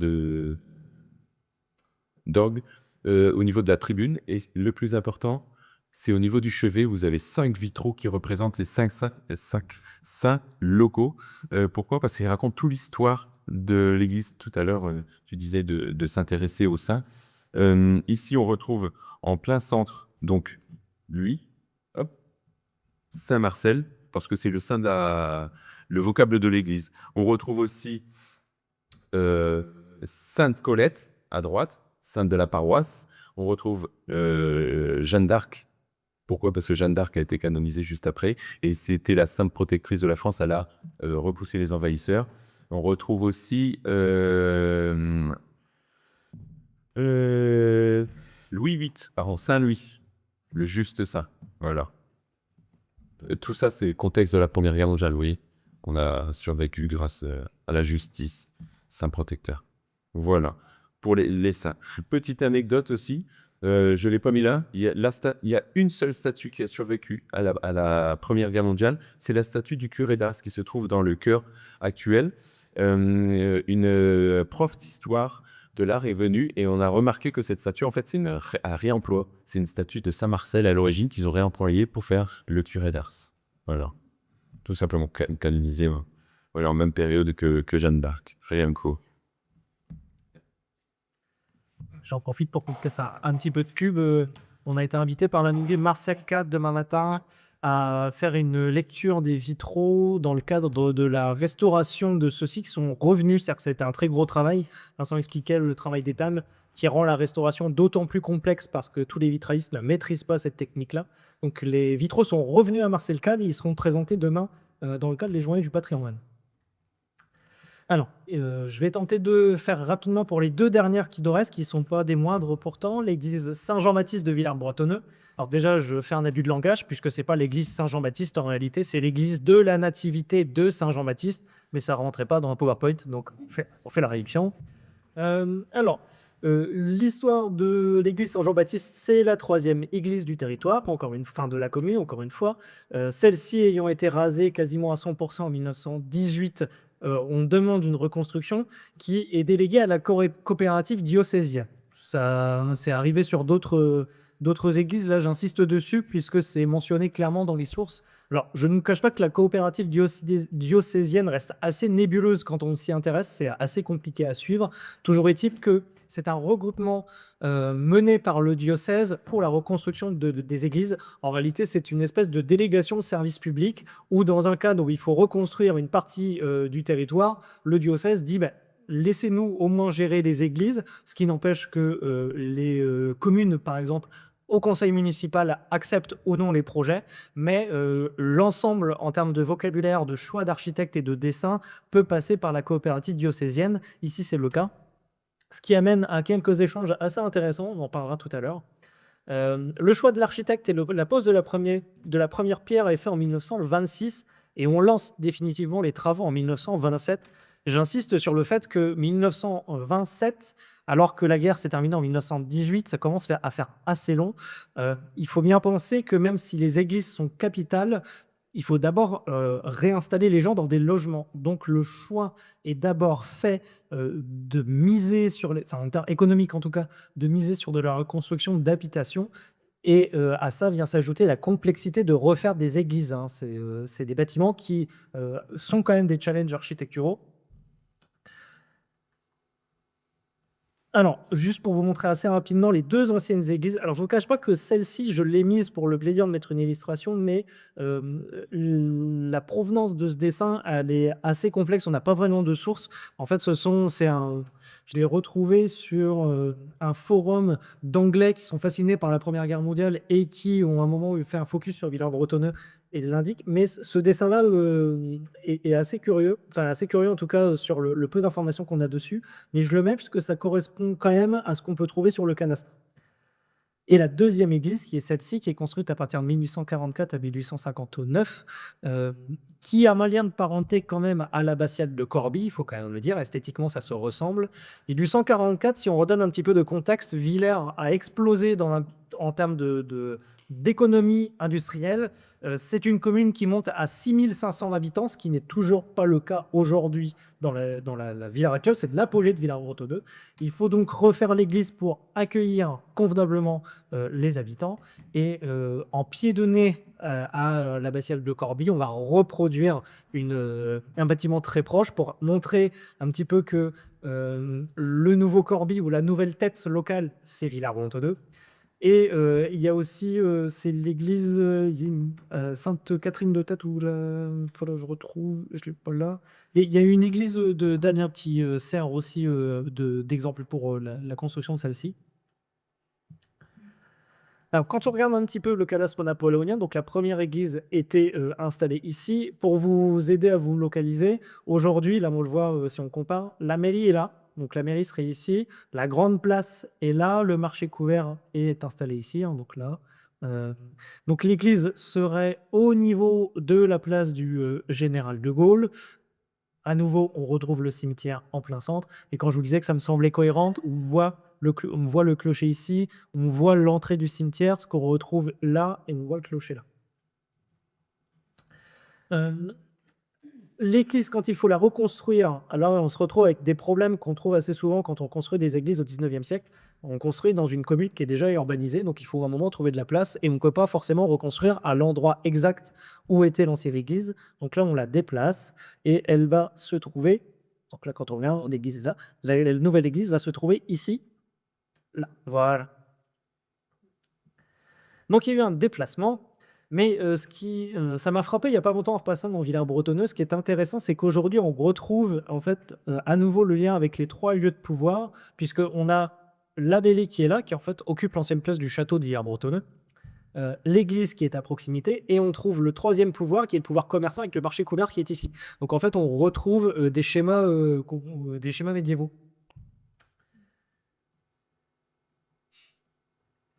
d'orgue au niveau de la tribune. Et le plus important, c'est au niveau du chevet, vous avez 5 vitraux qui représentent les 5 saints locaux. Pourquoi? Parce qu'ils racontent toute l'histoire de l'Église. Tout à l'heure, tu disais de s'intéresser aux saints. Ici, on retrouve en plein centre, donc, lui, hop, Saint Marcel, parce que c'est le saint le vocable de l'Église. On retrouve aussi Sainte Colette, à droite, sainte de la paroisse. On retrouve Jeanne d'Arc. Pourquoi? Parce que Jeanne d'Arc a été canonisée juste après, et c'était la sainte protectrice de la France. Elle a repoussé les envahisseurs. On retrouve aussi Louis VIII, pardon, Saint-Louis, le juste saint. Voilà. Tout ça, c'est le contexte de la Première Guerre mondiale, vous voyez. on a survécu grâce à la justice, saint protecteur. Voilà. Pour les saints. Petite anecdote aussi, je ne l'ai pas mis là, il y a une seule statue qui a survécu à la Première Guerre mondiale, c'est la statue du curé d'Ars qui se trouve dans le chœur actuel. Une prof d'histoire de l'art est venue et on a remarqué que cette statue, en fait, c'est un réemploi. C'est une statue de Saint-Marcel à l'origine qu'ils ont réemployée pour faire le curé d'Ars. Voilà. Tout simplement canonisé, voilà, en même période que Jeanne d'Arc. Rien que. J'en profite pour qu'on casse un petit peu de pub. On a été invité par l'annuaire Martial 4 demain matin à faire une lecture des vitraux dans le cadre de la restauration de ceux-ci qui sont revenus. C'est-à-dire que c'était un très gros travail. Vincent expliquait le travail d'étable qui rend la restauration d'autant plus complexe parce que tous les vitraillistes ne maîtrisent pas cette technique-là. Donc les vitraux sont revenus à Marcel Cade et ils seront présentés demain dans le cadre des Journées du patrimoine. Alors, je vais tenter de faire rapidement pour les 2 dernières qui nous restent, qui ne sont pas des moindres pourtant, l'église Saint-Jean-Baptiste de Villers-Bretonneux. Alors déjà, je fais un abus de langage, puisque ce n'est pas l'église Saint-Jean-Baptiste, en réalité, c'est l'église de la Nativité de Saint-Jean-Baptiste, mais ça ne rentrait pas dans un PowerPoint, donc on fait la réduction. L'histoire de l'église Saint-Jean-Baptiste, c'est la 3e église du territoire, encore une fin de la commune, encore une fois. Celle-ci ayant été rasée quasiment à 100% en 1918, on demande une reconstruction qui est déléguée à la coopérative diocésaine. Ça, c'est arrivé sur d'autres églises, là j'insiste dessus puisque c'est mentionné clairement dans les sources. Alors, je ne vous cache pas que la coopérative diocésaine reste assez nébuleuse quand on s'y intéresse, c'est assez compliqué à suivre. Toujours est-il que c'est un regroupement mené par le diocèse pour la reconstruction des églises. En réalité, c'est une espèce de délégation de service public où, dans un cadre où il faut reconstruire une partie du territoire, le diocèse dit laissez-nous au moins gérer les églises, ce qui n'empêche que les communes, par exemple, au conseil municipal acceptent ou non les projets, mais l'ensemble en termes de vocabulaire, de choix d'architecte et de dessin peut passer par la coopérative diocésaine. Ici, c'est le cas. Ce qui amène à quelques échanges assez intéressants, on en parlera tout à l'heure. Le choix de l'architecte et la pose de la première pierre est fait en 1926 et on lance définitivement les travaux en 1927. J'insiste sur le fait que 1927, alors que la guerre s'est terminée en 1918, ça commence à faire assez long. Il faut bien penser que même si les églises sont capitales, il faut d'abord réinstaller les gens dans des logements. Donc le choix est d'abord fait de miser sur, en termes économiques en tout cas, de miser sur de la reconstruction d'habitations. Et à ça vient s'ajouter la complexité de refaire des églises. C'est des bâtiments qui sont quand même des challenges architecturaux. Alors, juste pour vous montrer assez rapidement les 2 anciennes églises. Alors, je ne vous cache pas que celle-ci, je l'ai mise pour le plaisir de mettre une illustration, mais la provenance de ce dessin, elle est assez complexe. On n'a pas vraiment de source. En fait, je l'ai retrouvé sur un forum d'Anglais qui sont fascinés par la Première Guerre mondiale et qui ont à un moment fait un focus sur Villers-Bretonneux et l'indique. Mais ce dessin-là est assez curieux. Enfin, assez curieux en tout cas sur le peu d'informations qu'on a dessus. Mais je le mets parce que ça correspond quand même à ce qu'on peut trouver sur le Canastra. Et la 2e église, qui est celle-ci, qui est construite à partir de 1844 à 1859, qui a un lien de parenté quand même à l'abbatiale de Corbie, il faut quand même le dire, esthétiquement ça se ressemble. 1844, si on redonne un petit peu de contexte, Villers a explosé en termes d'économie industrielle. C'est une commune qui monte à 6500 habitants, ce qui n'est toujours pas le cas aujourd'hui dans la Villers actuelle. C'est de l'apogée de Villers-Bretonneux. Il faut donc refaire l'église pour accueillir convenablement les habitants. Et en pied de nez à l'abbatiale de Corbie, on va reproduire un bâtiment très proche pour montrer un petit peu que le nouveau Corbie ou la nouvelle tête locale, c'est Villers-Bretonneux. Et il y a aussi, c'est l'église Sainte-Catherine de Tête, où il faudra que je retrouve, je ne l'ai pas là. Il y a une église de Daniel qui sert aussi d'exemple pour la construction de celle-ci. Alors, quand on regarde un petit peu le cadastre napoléonien, donc la première église était installée ici. Pour vous aider à vous localiser, aujourd'hui, là on le voit si on compare, la mairie est là. Donc la mairie serait ici, la grande place est là, le marché couvert est installé ici, donc là, Euh, donc l'église serait au niveau de la place du Général de Gaulle. À nouveau, on retrouve le cimetière en plein centre. Et quand je vous disais que ça me semblait cohérent, on voit le clocher ici, on voit l'entrée du cimetière, ce qu'on retrouve là, et on voit le clocher là. Euh, L'église, quand il faut la reconstruire, alors on se retrouve avec des problèmes qu'on trouve assez souvent quand on construit des églises au 19e siècle. On construit dans une commune qui est déjà urbanisée, donc il faut à un moment trouver de la place et on ne peut pas forcément reconstruire à l'endroit exact où était l'ancienne église. Donc là, on la déplace et elle va se trouver. Donc là, quand on vient, l'église est là. La nouvelle église va se trouver ici, là. Voilà. Donc il y a eu un déplacement, mais ça m'a frappé il n'y a pas longtemps en repassant dans Villers-Bretonneux. Ce qui est intéressant, c'est qu'aujourd'hui, on retrouve en fait à nouveau le lien avec les 3 lieux de pouvoir, puisqu'on a l'abbaye qui est là, qui en fait occupe l'ancienne place du château de Villers-Bretonneux, l'église qui est à proximité, et on trouve le 3e pouvoir, qui est le pouvoir commerçant avec le marché couvert qui est ici. Donc en fait, on retrouve des schémas médiévaux.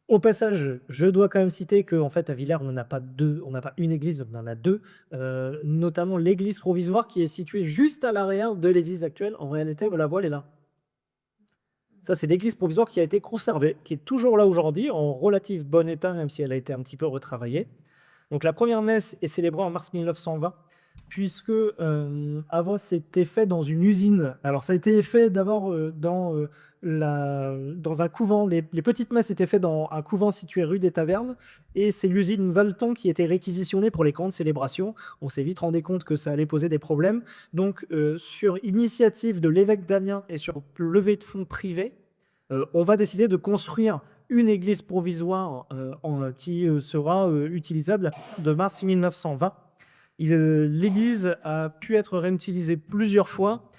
Au passage, je dois quand même citer qu'en fait, à Villers, on n'a pas une église, on en a 2, notamment l'église provisoire qui est située juste à l'arrière de l'église actuelle. En réalité, la voile est là. Ça, c'est l'église provisoire qui a été conservée, qui est toujours là aujourd'hui, en relatif bon état, même si elle a été un petit peu retravaillée. Donc la première messe est célébrée en mars 1920, puisque avant c'était fait dans une usine. Alors ça a été fait d'abord dans un couvent. Les petites messes étaient faites dans un couvent situé rue des Tavernes, et c'est l'usine Valton qui était réquisitionnée pour les grandes célébrations. On s'est vite rendu compte que ça allait poser des problèmes. Donc sur initiative de l'évêque d'Amiens et sur levée de fonds privés, on va décider de construire une église provisoire qui sera utilisable de mars 1920. L'église a pu être réutilisée plusieurs fois.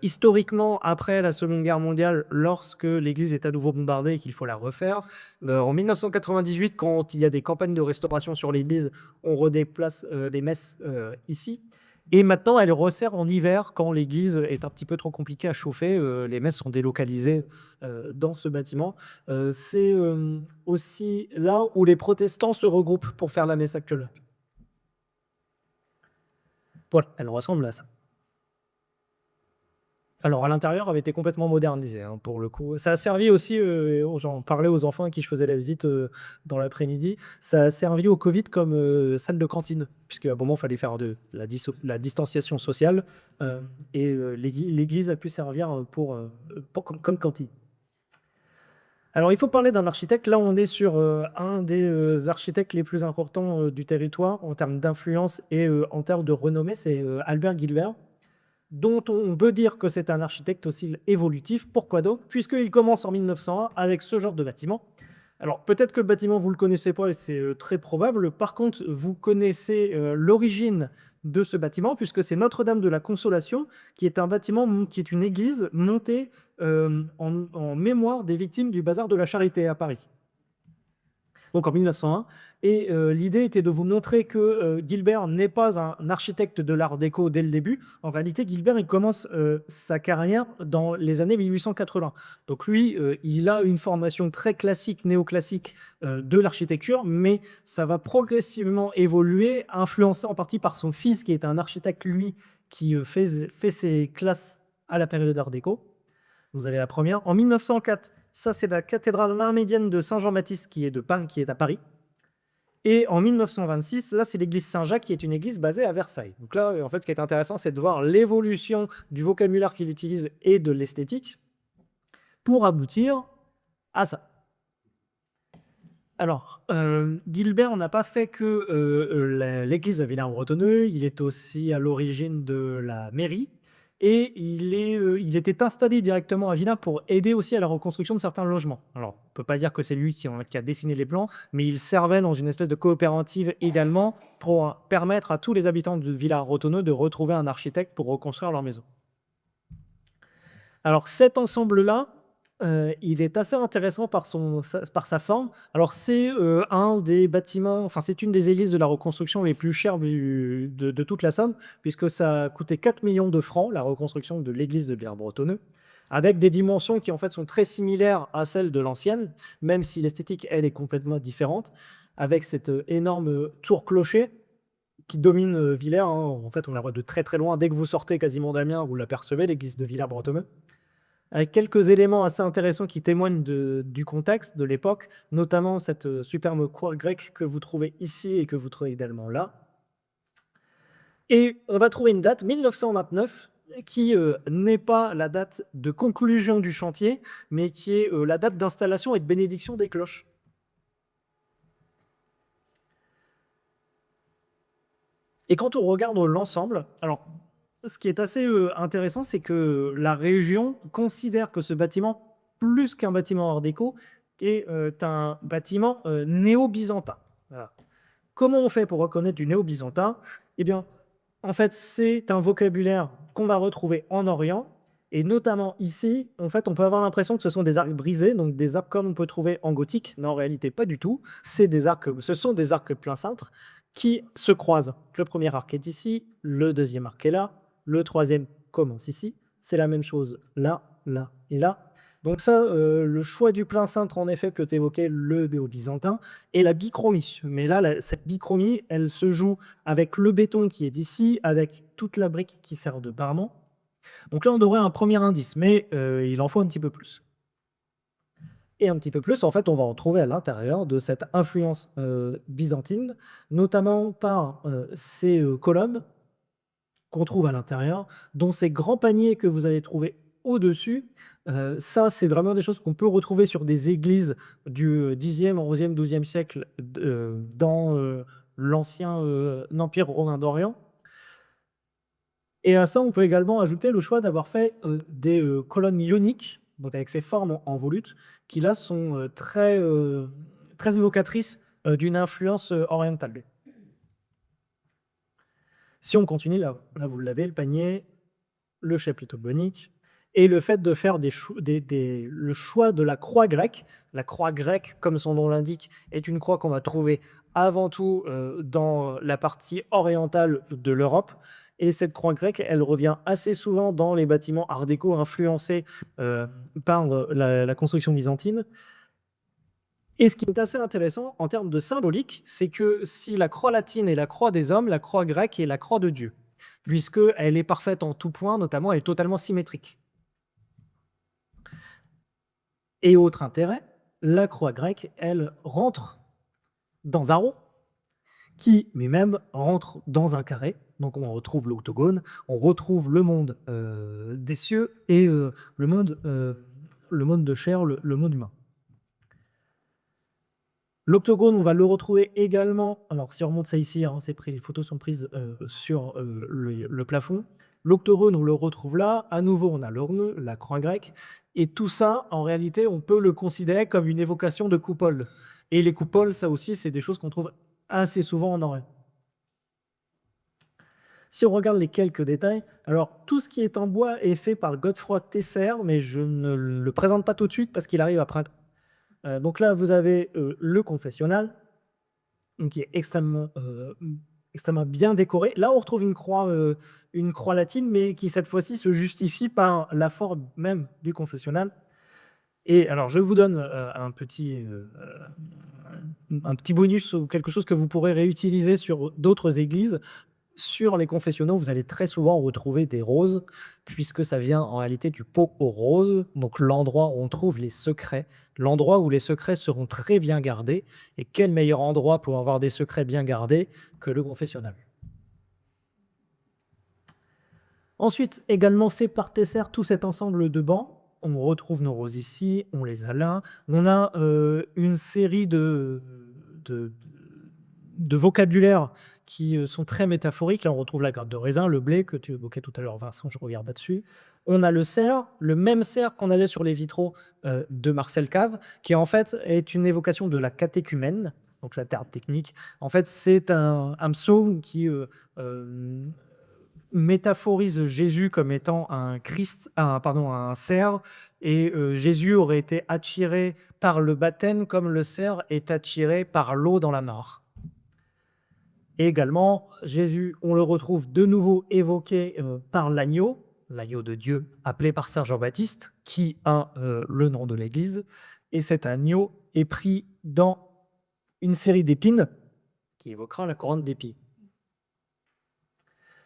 Historiquement, après la Seconde Guerre mondiale, lorsque l'église est à nouveau bombardée et qu'il faut la refaire. En 1998, quand il y a des campagnes de restauration sur l'église, on redéplace les messes ici. Et maintenant, elle resserre en hiver quand l'église est un petit peu trop compliquée à chauffer. Les messes sont délocalisées dans ce bâtiment. C'est aussi là où les protestants se regroupent pour faire la messe actuelle. Voilà, elle ressemble à ça. Alors, à l'intérieur, avait été complètement modernisé, hein, pour le coup. Ça a servi aussi, j'en parlais aux enfants à qui je faisais la visite dans l'après-midi, ça a servi au Covid comme salle de cantine, puisqu'à un moment, il fallait faire de la distanciation sociale, et l'église a pu servir comme cantine. Alors, il faut parler d'un architecte. Là, on est sur un des architectes les plus importants du territoire en termes d'influence et en termes de renommée, c'est Albert Gilbert, dont on peut dire que c'est un architecte aussi évolutif. Pourquoi donc? Puisqu'il commence en 1901 avec ce genre de bâtiment. Alors peut-être que le bâtiment, vous ne le connaissez pas et c'est très probable. Par contre, vous connaissez l'origine de ce bâtiment, puisque c'est Notre-Dame de la Consolation, qui est un bâtiment, qui est une église montée en mémoire des victimes du bazar de la Charité à Paris. Donc en 1901. Et l'idée était de vous montrer que Gilbert n'est pas un architecte de l'art déco dès le début. En réalité, Gilbert, il commence sa carrière dans les années 1880. Donc lui, il a une formation très classique, néoclassique de l'architecture, mais ça va progressivement évoluer, influencé en partie par son fils, qui est un architecte, lui, qui fait ses classes à la période art déco. Vous avez la première. En 1904, ça, c'est la cathédrale arménienne de Saint-Jean-Baptiste qui est à Paris. Et en 1926, là, c'est l'église Saint-Jacques qui est une église basée à Versailles. Donc là, en fait, ce qui est intéressant, c'est de voir l'évolution du vocabulaire qu'il utilise et de l'esthétique pour aboutir à ça. Alors, Gilbert n'a pas fait que l'église de Villers-Bretonneux, il est aussi à l'origine de la mairie. Et il était installé directement à Villars pour aider aussi à la reconstruction de certains logements. Alors, on ne peut pas dire que c'est lui qui a dessiné les plans, mais il servait dans une espèce de coopérative également pour permettre à tous les habitants de Villers-Bretonneux de retrouver un architecte pour reconstruire leur maison. Alors, cet ensemble-là, il est assez intéressant par sa forme. Alors, c'est un des bâtiments, enfin, c'est une des églises de la reconstruction les plus chères de toute la Somme, puisque ça a coûté 4 millions de francs, la reconstruction de l'église de Villers-Bretonneux, avec des dimensions qui en fait sont très similaires à celles de l'ancienne, même si l'esthétique, elle, est complètement différente. avec cette énorme tour-clocher qui domine Villers, hein. En fait, on la voit de très très loin. Dès que vous sortez quasiment d'Amiens, vous l'apercevez, l'église de Villers-Bretonneux. Avec quelques éléments assez intéressants qui témoignent du contexte, de l'époque, notamment cette superbe croix grecque que vous trouvez ici et que vous trouvez également là. Et on va trouver une date, 1929, qui n'est pas la date de conclusion du chantier, mais qui est la date d'installation et de bénédiction des cloches. Et quand on regarde l'ensemble, alors ce qui est assez intéressant, c'est que la région considère que ce bâtiment, plus qu'un bâtiment art déco, est un bâtiment néo-byzantin. Voilà. Comment on fait pour reconnaître du néo-byzantin? Eh bien, en fait, c'est un vocabulaire qu'on va retrouver en Orient, et notamment ici, en fait, on peut avoir l'impression que ce sont des arcs brisés, donc des arcs comme on peut trouver en gothique, mais en réalité pas du tout. Ce sont des arcs plein cintre qui se croisent. Le premier arc est ici, le deuxième arc est là, le troisième commence ici. C'est la même chose là, là et là. Donc ça, le choix du plein cintre, en effet, que tu évoquais, le néo-byzantin, et la bichromie. Mais là, cette bichromie, elle se joue avec le béton qui est d'ici, avec toute la brique qui sert de parement. Donc là, on aurait un premier indice, mais il en faut un petit peu plus. Et un petit peu plus, en fait, on va en trouver à l'intérieur de cette influence byzantine, notamment par ces colonnes qu'on trouve à l'intérieur, dont ces grands paniers que vous allez trouver au-dessus. Ça, c'est vraiment des choses qu'on peut retrouver sur des églises du 10e, 11e, 12e siècle dans l'ancien Empire romain d'Orient. Et à ça, on peut également ajouter le choix d'avoir fait des colonnes ioniques, donc avec ces formes en volute, qui là sont très évocatrices d'une influence orientale. Si on continue, là vous l'avez, le panier, le chapiteau bonique, et le fait de faire le choix de la croix grecque. La croix grecque, comme son nom l'indique, est une croix qu'on va trouver avant tout dans la partie orientale de l'Europe. Et cette croix grecque, elle revient assez souvent dans les bâtiments art déco influencés par la construction byzantine. Et ce qui est assez intéressant en termes de symbolique, c'est que si la croix latine est la croix des hommes, la croix grecque est la croix de Dieu, puisqu'elle est parfaite en tout point, notamment elle est totalement symétrique. Et autre intérêt, la croix grecque, elle rentre dans un rond, qui lui-même rentre dans un carré. Donc on retrouve l'octogone, on retrouve le monde des cieux et le monde de chair, le monde humain. L'octogone, on va le retrouver également. Alors, si on remonte ça ici, hein, les photos sont prises sur le plafond. L'octogone, on le retrouve là. À nouveau, on a l'orne, la croix grecque. Et tout ça, en réalité, on peut le considérer comme une évocation de coupole. Et les coupoles, ça aussi, c'est des choses qu'on trouve assez souvent en Orient. Si on regarde les quelques détails, alors tout ce qui est en bois est fait par Godefroy Tesser, mais je ne le présente pas tout de suite parce qu'il arrive après. Donc là, vous avez le confessionnal, qui est extrêmement bien décoré. Là, on retrouve une croix latine, mais qui cette fois-ci se justifie par la forme même du confessionnal. Et alors, je vous donne un petit bonus ou quelque chose que vous pourrez réutiliser sur d'autres églises. Sur les confessionnaux, vous allez très souvent retrouver des roses, puisque ça vient en réalité du pot aux roses, donc l'endroit où on trouve les secrets, l'endroit où les secrets seront très bien gardés. Et quel meilleur endroit pour avoir des secrets bien gardés que le confessionnal. Ensuite, également fait par Tesser, tout cet ensemble de bancs. On retrouve nos roses ici, on les a là. On a une série de vocabulaire qui sont très métaphoriques. Là, on retrouve la grappe de raisin, le blé que tu évoquais tout à l'heure, Vincent, je regarde là-dessus. On a le cerf, le même cerf qu'on avait sur les vitraux de Marcel Cave, qui en fait est une évocation de la catéchumène, donc la terre technique. En fait, c'est un psaume qui métaphorise Jésus comme étant un cerf, et Jésus aurait été attiré par le baptême comme le cerf est attiré par l'eau dans la mare. Et également, Jésus, on le retrouve de nouveau évoqué par l'agneau de Dieu, appelé par saint Jean-Baptiste, qui a le nom de l'Église. Et cet agneau est pris dans une série d'épines qui évoquera la couronne d'épis.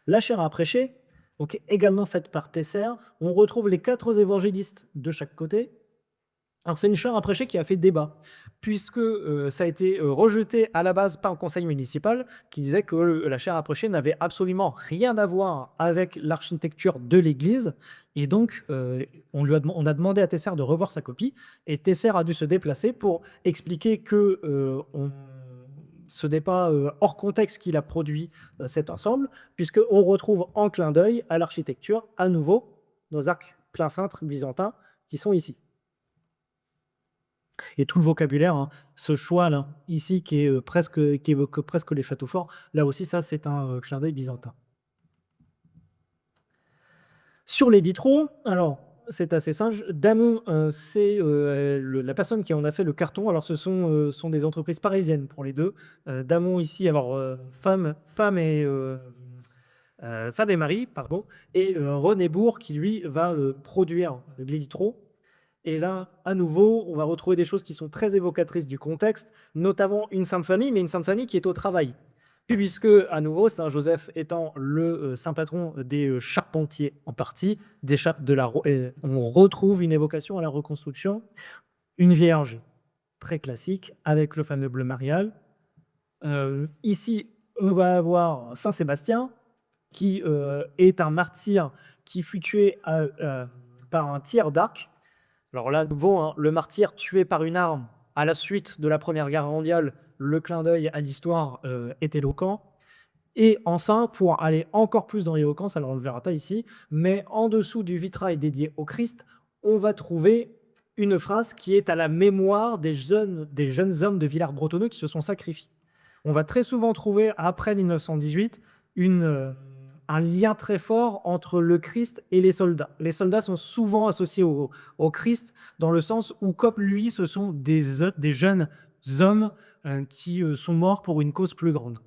La chaire à prêcher, donc également faite par Tesser, on retrouve les 4 évangélistes de chaque côté. Alors c'est une chaire à prêcher qui a fait débat, puisque ça a été rejeté à la base par le conseil municipal qui disait que la chaire à prêcher n'avait absolument rien à voir avec l'architecture de l'église. Et donc on a demandé à Tesser de revoir sa copie, et Tesser a dû se déplacer pour expliquer que ce n'est pas hors contexte qu'il a produit cet ensemble, puisqu'on retrouve en clin d'œil à l'architecture, à nouveau, nos arcs plein cintre byzantins qui sont ici. Et tout le vocabulaire, hein, ce choix-là, ici, qui évoque presque les châteaux forts, là aussi, ça, c'est un clin d'œil byzantin. Sur les vitraux, alors, c'est assez simple. Damon, c'est la personne qui en a fait le carton. Alors, ce sont des entreprises parisiennes pour les deux. Damon, ici, alors, femme et mari, pardon, et René Bourg, qui, lui, va produire les vitraux. Et là, à nouveau, on va retrouver des choses qui sont très évocatrices du contexte, notamment une Sainte Famille, mais une Sainte Famille qui est au travail. Puisque, à nouveau, Saint Joseph étant le saint patron des charpentiers en partie, on retrouve une évocation à la reconstruction. Une Vierge très classique avec le fameux bleu marial. Ici, on va avoir Saint Sébastien, qui est un martyr qui fut tué par un tir d'arc. Alors là, à nouveau, hein, le martyr tué par une arme à la suite de la Première Guerre mondiale, le clin d'œil à l'histoire est éloquent. Et enfin, pour aller encore plus dans l'éloquence, alors on ne le verra pas ici, mais en dessous du vitrail dédié au Christ, on va trouver une phrase qui est à la mémoire des jeunes hommes de Villars-Bretonneux qui se sont sacrifiés. On va très souvent trouver, après 1918, un lien très fort entre le Christ et les soldats. Les soldats sont souvent associés au Christ, dans le sens où, comme lui, ce sont des jeunes hommes qui sont morts pour une cause plus grande.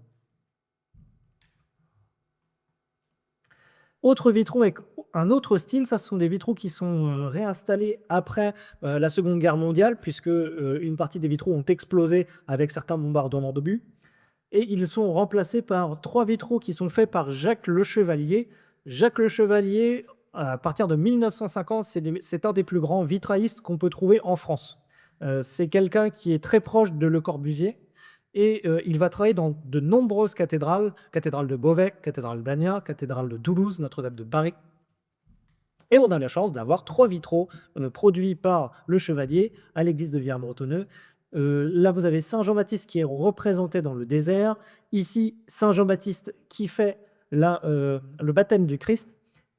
Autre vitraux avec un autre style, ça, ce sont des vitraux qui sont réinstallés après la Seconde Guerre mondiale, puisque une partie des vitraux ont explosé avec certains bombardements d'obus. Et ils sont remplacés par 3 vitraux qui sont faits par Jacques Le Chevalier. Jacques Le Chevalier, à partir de 1950, c'est un des plus grands vitraillistes qu'on peut trouver en France. C'est quelqu'un qui est très proche de Le Corbusier, et il va travailler dans de nombreuses cathédrales, cathédrale de Beauvais, cathédrale d'Amiens, cathédrale de Toulouse, Notre-Dame de Paris. Et on a la chance d'avoir 3 vitraux produits par Le Chevalier à l'église de Villars-Bretonneux. Là, vous avez Saint Jean-Baptiste qui est représenté dans le désert. Ici, Saint Jean-Baptiste qui fait le baptême du Christ.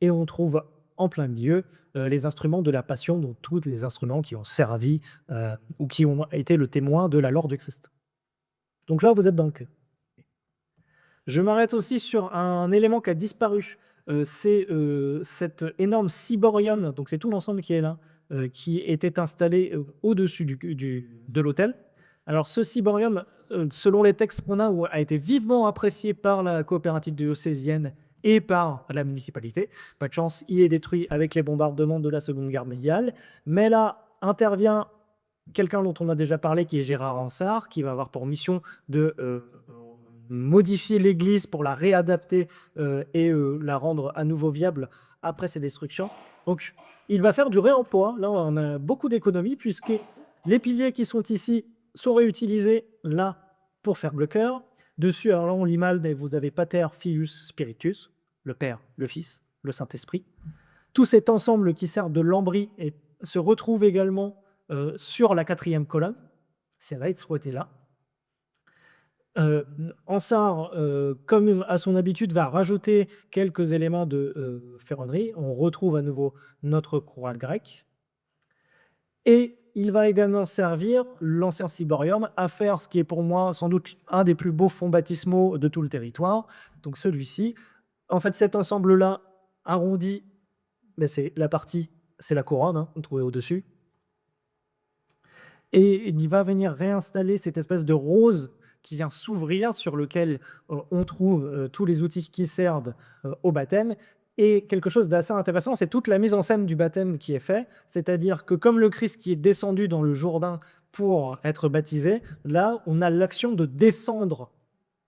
Et on trouve en plein milieu les instruments de la Passion, donc tous les instruments qui ont servi ou qui ont été le témoin de la lore du Christ. Donc là, vous êtes dans le cœur. Je m'arrête aussi sur un élément qui a disparu. C'est cet énorme ciborium, donc c'est tout l'ensemble qui est là, qui était installé au-dessus de l'autel. Alors ce ciborium, selon les textes qu'on a été vivement apprécié par la coopérative diocésaine et par la municipalité. Pas de chance, il est détruit avec les bombardements de la Seconde Guerre mondiale. Mais là intervient quelqu'un dont on a déjà parlé, qui est Gérard Ansart, qui va avoir pour mission de modifier l'église pour la réadapter et la rendre à nouveau viable après ses destructions. Donc, il va faire du réemploi. Là, on a beaucoup d'économies, puisque les piliers qui sont ici sont réutilisés là pour faire le chœur. Dessus, alors là, on lit mal, mais vous avez Pater, Filius, Spiritus, le Père, le Fils, le Saint-Esprit. Tout cet ensemble qui sert de lambris et se retrouve également sur la 4e colonne. Ça va être souhaité là. Ansart, comme à son habitude, va rajouter quelques éléments de ferronnerie. On retrouve à nouveau notre croix grecque. Et il va également servir l'ancien ciborium à faire ce qui est pour moi sans doute un des plus beaux fonds baptismaux de tout le territoire. Donc celui-ci. En fait, cet ensemble-là, arrondi, ben c'est la couronne, hein, trouvée au-dessus. Et il va venir réinstaller cette espèce de rose qui vient s'ouvrir, sur lequel on trouve tous les outils qui servent au baptême. Et quelque chose d'assez intéressant, c'est toute la mise en scène du baptême qui est fait. C'est-à-dire que comme le Christ qui est descendu dans le Jourdain pour être baptisé, là, on a l'action de descendre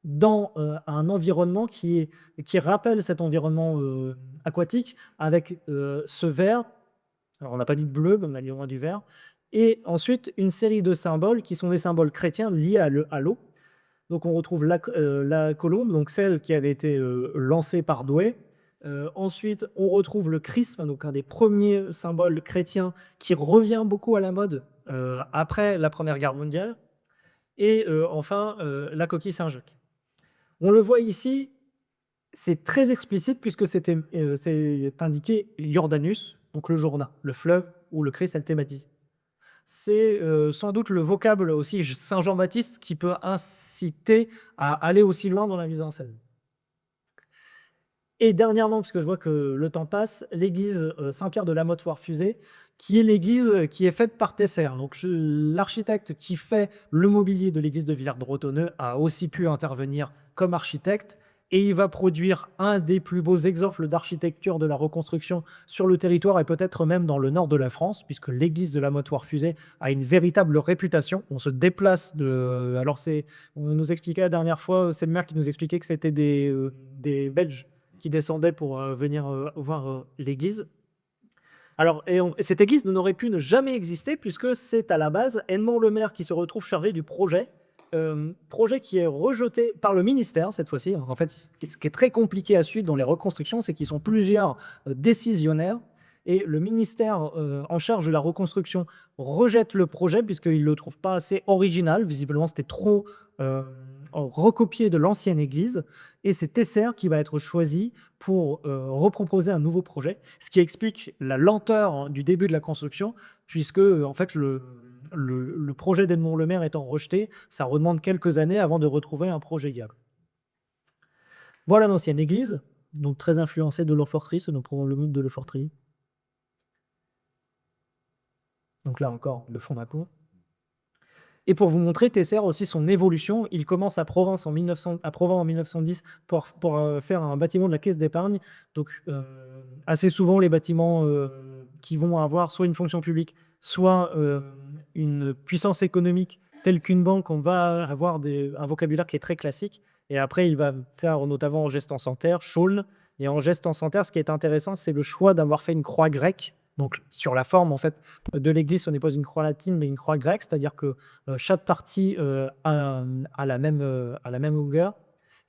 dans un environnement qui rappelle cet environnement aquatique avec ce vert. Alors, on n'a pas dit bleu, mais on a dit du vert. Et ensuite, une série de symboles qui sont des symboles chrétiens liés à l'eau. Donc, on retrouve la colombe, donc celle qui avait été lancée par Douai. Ensuite, on retrouve le chrisme, donc un des premiers symboles chrétiens qui revient beaucoup à la mode après la Première Guerre mondiale. Et enfin, la coquille Saint-Jacques. On le voit ici, c'est très explicite puisque c'est indiqué Jordanus, donc le Jourdain, le fleuve où le Christ est thématisé. C'est sans doute le vocable aussi Saint Jean-Baptiste qui peut inciter à aller aussi loin dans la mise en scène. Et dernièrement, parce que je vois que le temps passe, l'église Saint-Pierre de la Motte-Foire-Fusée, qui est l'église qui est faite par Tesser. Donc l'architecte qui fait le mobilier de l'église de Villers-de-Bretonneux a aussi pu intervenir comme architecte, et il va produire un des plus beaux exemples d'architecture de la reconstruction sur le territoire et peut-être même dans le nord de la France, puisque l'église de la Motte-Foire-Fusée a une véritable réputation. On se déplace de... Alors on nous expliquait la dernière fois, c'est le maire qui nous expliquait que c'était des Belges qui descendaient pour venir voir l'église. Alors, cette église n'aurait pu ne jamais exister puisque c'est à la base Edmond Lemaire qui se retrouve chargé du projet, projet qui est rejeté par le ministère cette fois-ci. En fait, ce qui est très compliqué à suivre dans les reconstructions, c'est qu'ils sont plusieurs décisionnaires et le ministère en charge de la reconstruction rejette le projet puisqu'il ne le trouve pas assez original. Visiblement, c'était trop recopié de l'ancienne église, et c'est Tesser qui va être choisi pour reproposer un nouveau projet, ce qui explique la lenteur du début de la construction, puisque en fait le projet d'Edmond Lemaire étant rejeté, ça redemande quelques années avant de retrouver un projet viable. Voilà l'ancienne église, donc très influencée de l'Eau-Forterie, c'est probablement de l'Eau-Forterie. Donc là encore, le fond d'un. Et pour vous montrer Tesser aussi son évolution, il commence à Provence en 1910 pour faire un bâtiment de la Caisse d'épargne. Donc assez souvent, les bâtiments qui vont avoir soit une fonction publique, soit une puissance économique telle qu'une banque, on va avoir un vocabulaire qui est très classique. Et après, il va faire notamment en geste en santerre, Chaulnes. Et en geste en santerre, ce qui est intéressant, c'est le choix d'avoir fait une croix grecque. Donc, sur la forme en fait de l'église, ce n'est pas une croix latine, mais une croix grecque, c'est-à-dire que chaque partie a la même longueur.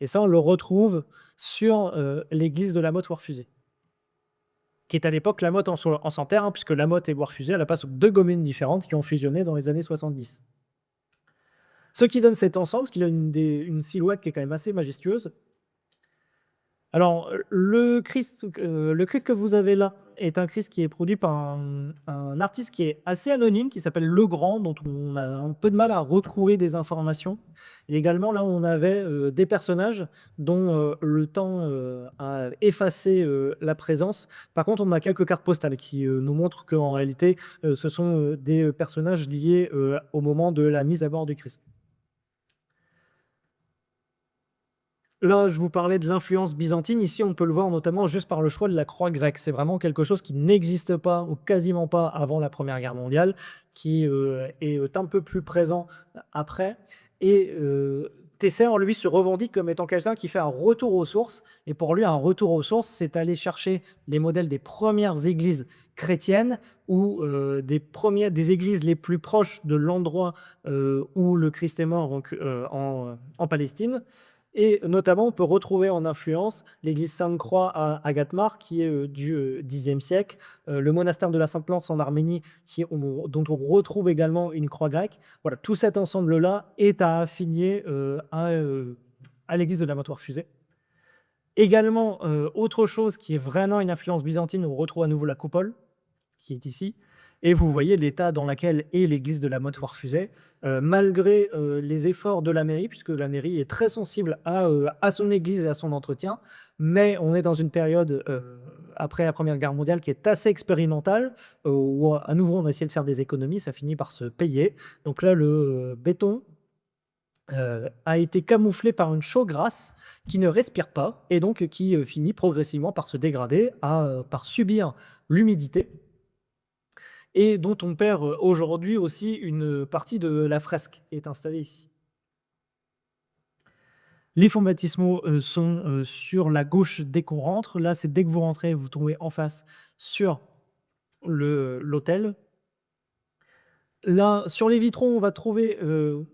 Et ça, on le retrouve sur l'église de la Motte-Foire-Fusée, qui est à l'époque la Motte en Santerre, hein, puisque la Motte et Boire-Fusée, à la base, sont deux communes différentes qui ont fusionné dans les années 70. Ce qui donne cet ensemble, parce qu'il a une silhouette qui est quand même assez majestueuse. Alors, le Christ que vous avez là est un Christ qui est produit par un artiste qui est assez anonyme, qui s'appelle Legrand, dont on a un peu de mal à retrouver des informations. Et également, là, on avait des personnages dont le temps a effacé la présence. Par contre, on a quelques cartes postales qui nous montrent qu'en réalité, ce sont des personnages liés au moment de la mise à bord du Christ. Là, je vous parlais de l'influence byzantine. Ici, on peut le voir notamment juste par le choix de la croix grecque. C'est vraiment quelque chose qui n'existe pas ou quasiment pas avant la Première Guerre mondiale, qui est un peu plus présent après. Et Tesser, lui, se revendique comme étant quelqu'un qui fait un retour aux sources. Et pour lui, un retour aux sources, c'est aller chercher les modèles des premières églises chrétiennes ou des églises les plus proches de l'endroit où le Christ est mort, donc en Palestine. Et notamment, on peut retrouver en influence l'église Sainte-Croix à Agatmar, qui est du Xe siècle, le monastère de la Sainte-Lance en Arménie, dont on retrouve également une croix grecque. Voilà, tout cet ensemble-là est à affilier à l'église de la Motte-Foire-Fusée. Également, autre chose qui est vraiment une influence byzantine, on retrouve à nouveau la coupole, qui est ici. Et vous voyez l'état dans lequel est l'église de la Motte-Foire-Fusée, malgré les efforts de la mairie, puisque la mairie est très sensible à son église et à son entretien. Mais on est dans une période, après la Première Guerre mondiale, qui est assez expérimentale, où à nouveau on a essayé de faire des économies, ça finit par se payer. Donc là, le béton a été camouflé par une chaux grasse qui ne respire pas et donc qui finit progressivement par se dégrader, par subir l'humidité et dont on perd aujourd'hui aussi une partie de la fresque qui est installée ici. Les fonts baptismaux sont sur la gauche dès qu'on rentre. Là, c'est dès que vous rentrez, vous tombez en face sur l'autel. Là, sur les vitraux, on va trouver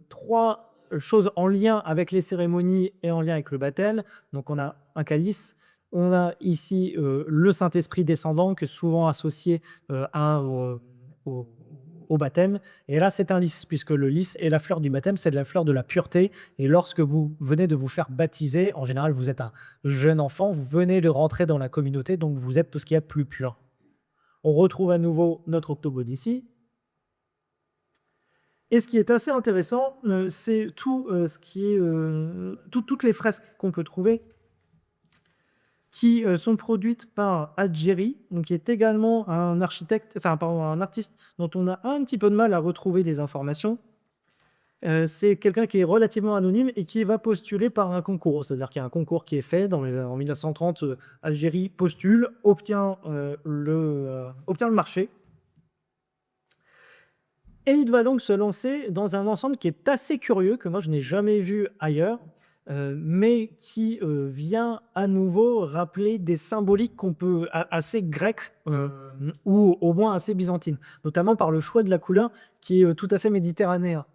3 choses en lien avec les cérémonies et en lien avec le baptême. Donc on a un calice, on a ici, le Saint-Esprit descendant qui est souvent associé, au au baptême et là, c'est un lys puisque le lys est la fleur du baptême, c'est la fleur de la pureté et lorsque vous venez de vous faire baptiser, en général, vous êtes un jeune enfant, vous venez de rentrer dans la communauté, donc vous êtes tout ce qu'il y a de plus pur. On retrouve à nouveau notre octogone ici. Et ce qui est assez intéressant, c'est tout, ce qui est, toutes les fresques qu'on peut trouver qui, sont produites par Adjeri, donc qui est également un architecte enfin pardon, un artiste dont on a un petit peu de mal à retrouver des informations. C'est quelqu'un qui est relativement anonyme et qui va postuler par un concours. C'est-à-dire qu'il y a un concours qui est fait en 1930, Algérie postule, obtient le marché et il va donc se lancer dans un ensemble qui est assez curieux, que moi je n'ai jamais vu ailleurs, mais qui, vient à nouveau rappeler des symboliques qu'on peut assez grecques, ou au moins assez byzantines, notamment par le choix de la couleur qui est, tout à fait méditerranéen.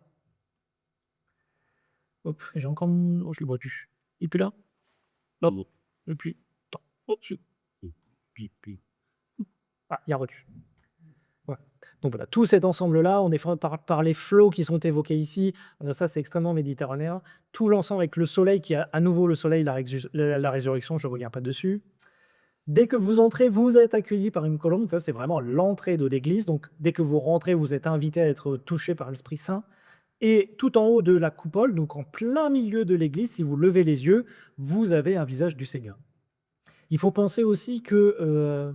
Hop, j'ai encore mon oh je l'ai battu. Il est plus là? Non, il est plus. Attends, oh zut. Ah, il a reçu. Ouais. Donc voilà, tout cet ensemble-là, on est fait par les flots qui sont évoqués ici. Ça, c'est extrêmement méditerranéen. Tout l'ensemble avec le soleil qui a à nouveau le soleil, la résurrection, je ne reviens pas dessus. Dès que vous entrez, vous êtes accueilli par une colombe. Ça, c'est vraiment l'entrée de l'église. Donc, dès que vous rentrez, vous êtes invité à être touché par l'Esprit Saint. Et tout en haut de la coupole, donc en plein milieu de l'église, si vous levez les yeux, vous avez un visage du Seigneur. Il faut penser aussi que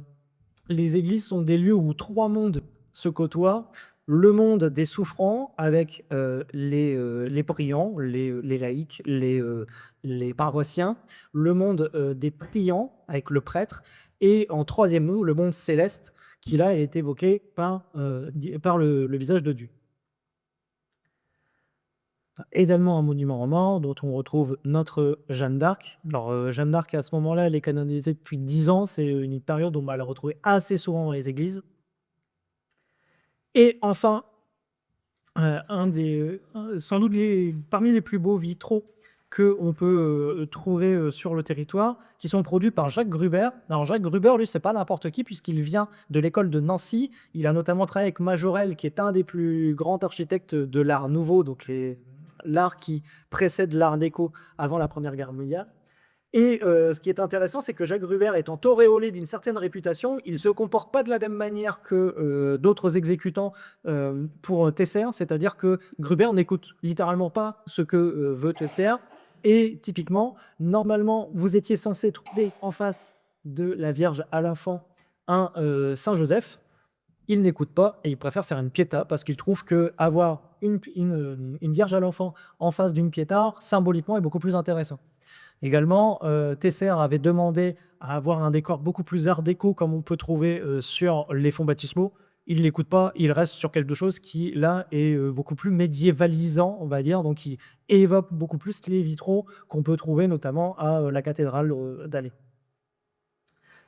les églises sont des lieux où 3 mondes se côtoient. Le monde des souffrants avec les priants, les laïcs, les paroissiens. Le monde des priants avec le prêtre. Et en troisième lieu, le monde céleste qui là est évoqué par le visage de Dieu. Également un monument aux morts dont on retrouve notre Jeanne d'Arc. Alors, Jeanne d'Arc, à ce moment-là, elle est canonisée depuis 10 ans. C'est une période où on va la retrouver assez souvent dans les églises. Et enfin, sans doute parmi les plus beaux vitraux qu'on peut trouver sur le territoire, qui sont produits par Jacques Gruber. Alors Jacques Gruber, lui, c'est pas n'importe qui, puisqu'il vient de l'école de Nancy. Il a notamment travaillé avec Majorelle, qui est un des plus grands architectes de l'art nouveau, donc l'art qui précède l'art déco avant la Première Guerre mondiale. Et ce qui est intéressant, c'est que Jacques Gruber étant auréolé d'une certaine réputation, il ne se comporte pas de la même manière que d'autres exécutants pour Tesser, c'est-à-dire que Gruber n'écoute littéralement pas ce que veut Tesser. Et typiquement, normalement, vous étiez censé trouver en face de la Vierge à l'enfant un Saint Joseph. Il n'écoute pas et il préfère faire une piéta parce qu'il trouve qu'avoir une Vierge à l'enfant en face d'une piéta, symboliquement, est beaucoup plus intéressant. Également, Tesser avait demandé à avoir un décor beaucoup plus art déco comme on peut trouver sur les fonts baptismaux. Il ne l'écoute pas, il reste sur quelque chose qui, là, est beaucoup plus médiévalisant, on va dire, donc qui évoque beaucoup plus les vitraux qu'on peut trouver notamment à la cathédrale d'Alais.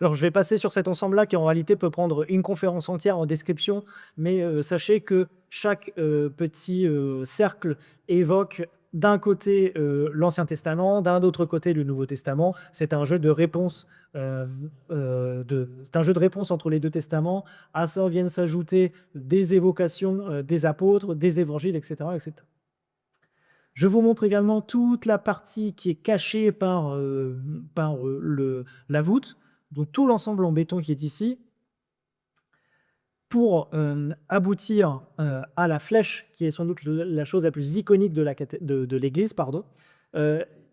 Alors, je vais passer sur cet ensemble-là qui, en réalité, peut prendre une conférence entière en description, mais sachez que chaque petit cercle évoque d'un côté l'Ancien Testament, d'un autre côté le Nouveau Testament. C'est un jeu de réponse, c'est un jeu de réponse entre les deux testaments. À ça viennent s'ajouter des évocations des apôtres, des évangiles, etc., etc. Je vous montre également toute la partie qui est cachée par la voûte, donc tout l'ensemble en béton qui est ici, pour aboutir à la flèche, qui est sans doute la chose la plus iconique de l'église, pardon,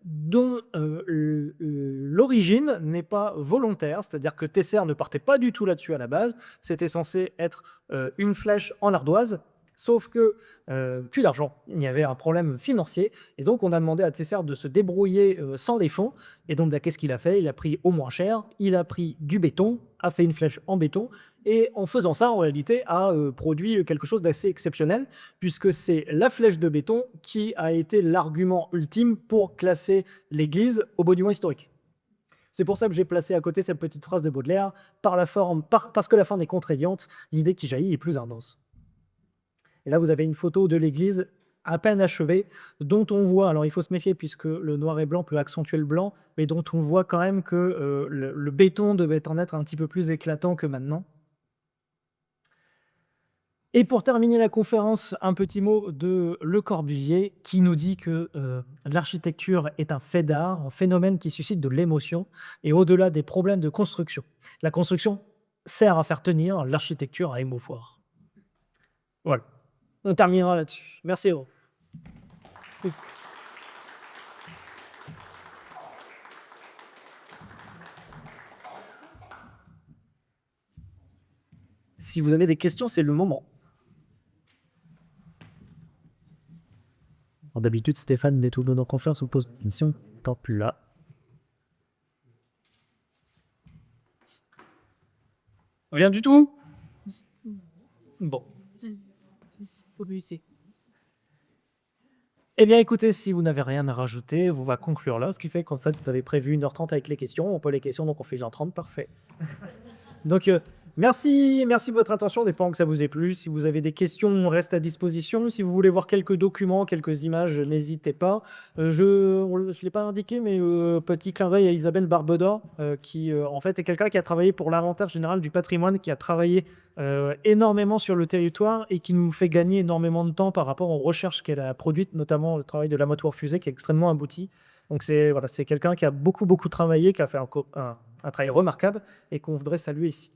dont l'origine n'est pas volontaire, c'est-à-dire que Tesser ne partait pas du tout là-dessus à la base. C'était censé être une flèche en ardoise, Sauf que plus d'argent, il y avait un problème financier, et donc on a demandé à Tesser de se débrouiller sans les fonds. Et donc, bah, qu'est-ce qu'il a fait? Il a pris au moins cher, il a pris du béton, a fait une flèche en béton, et en faisant ça, en réalité, a produit quelque chose d'assez exceptionnel, puisque c'est la flèche de béton qui a été l'argument ultime pour classer l'église au monument historique. C'est pour ça que j'ai placé à côté cette petite phrase de Baudelaire, parce que la forme est contraignante, l'idée qui jaillit est plus intense. Et là, vous avez une photo de l'église à peine achevée, dont on voit, alors il faut se méfier puisque le noir et blanc peut accentuer le blanc, mais dont on voit quand même que le béton devait en être un petit peu plus éclatant que maintenant. Et pour terminer la conférence, un petit mot de Le Corbusier qui nous dit que l'architecture est un fait d'art, un phénomène qui suscite de l'émotion, et au-delà des problèmes de construction. La construction sert à faire tenir, l'architecture à émouvoir. Voilà. On terminera là-dessus. Merci. Héros. Si vous avez des questions, c'est le moment. D'habitude, Stéphane des Toulouse en conférence vous pose une question, tant plus là. Rien du tout? Bon. Eh bien, écoutez, si vous n'avez rien à rajouter, on va conclure là, ce qui fait qu'en fait, vous avez prévu 1h30 avec les questions. On peut les questions, donc on fait 1h30, parfait. Donc, merci de votre attention, en espérant que ça vous ait plu. Si vous avez des questions, on reste à disposition. Si vous voulez voir quelques documents, quelques images, n'hésitez pas. Je ne l'ai pas indiqué, mais petit clin d'œil à Isabelle Barbeda, qui en fait est quelqu'un qui a travaillé pour l'inventaire général du patrimoine, qui a travaillé énormément sur le territoire et qui nous fait gagner énormément de temps par rapport aux recherches qu'elle a produites, notamment le travail de l'abattoir fusée qui est extrêmement abouti. Donc c'est quelqu'un qui a beaucoup travaillé, qui a fait un travail remarquable et qu'on voudrait saluer ici.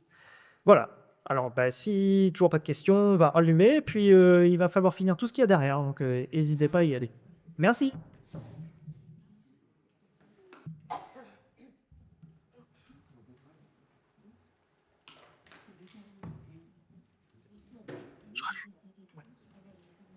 Voilà. Alors, si toujours pas de questions, on va allumer, puis il va falloir finir tout ce qu'il y a derrière. Donc, n'hésitez pas à y aller. Merci.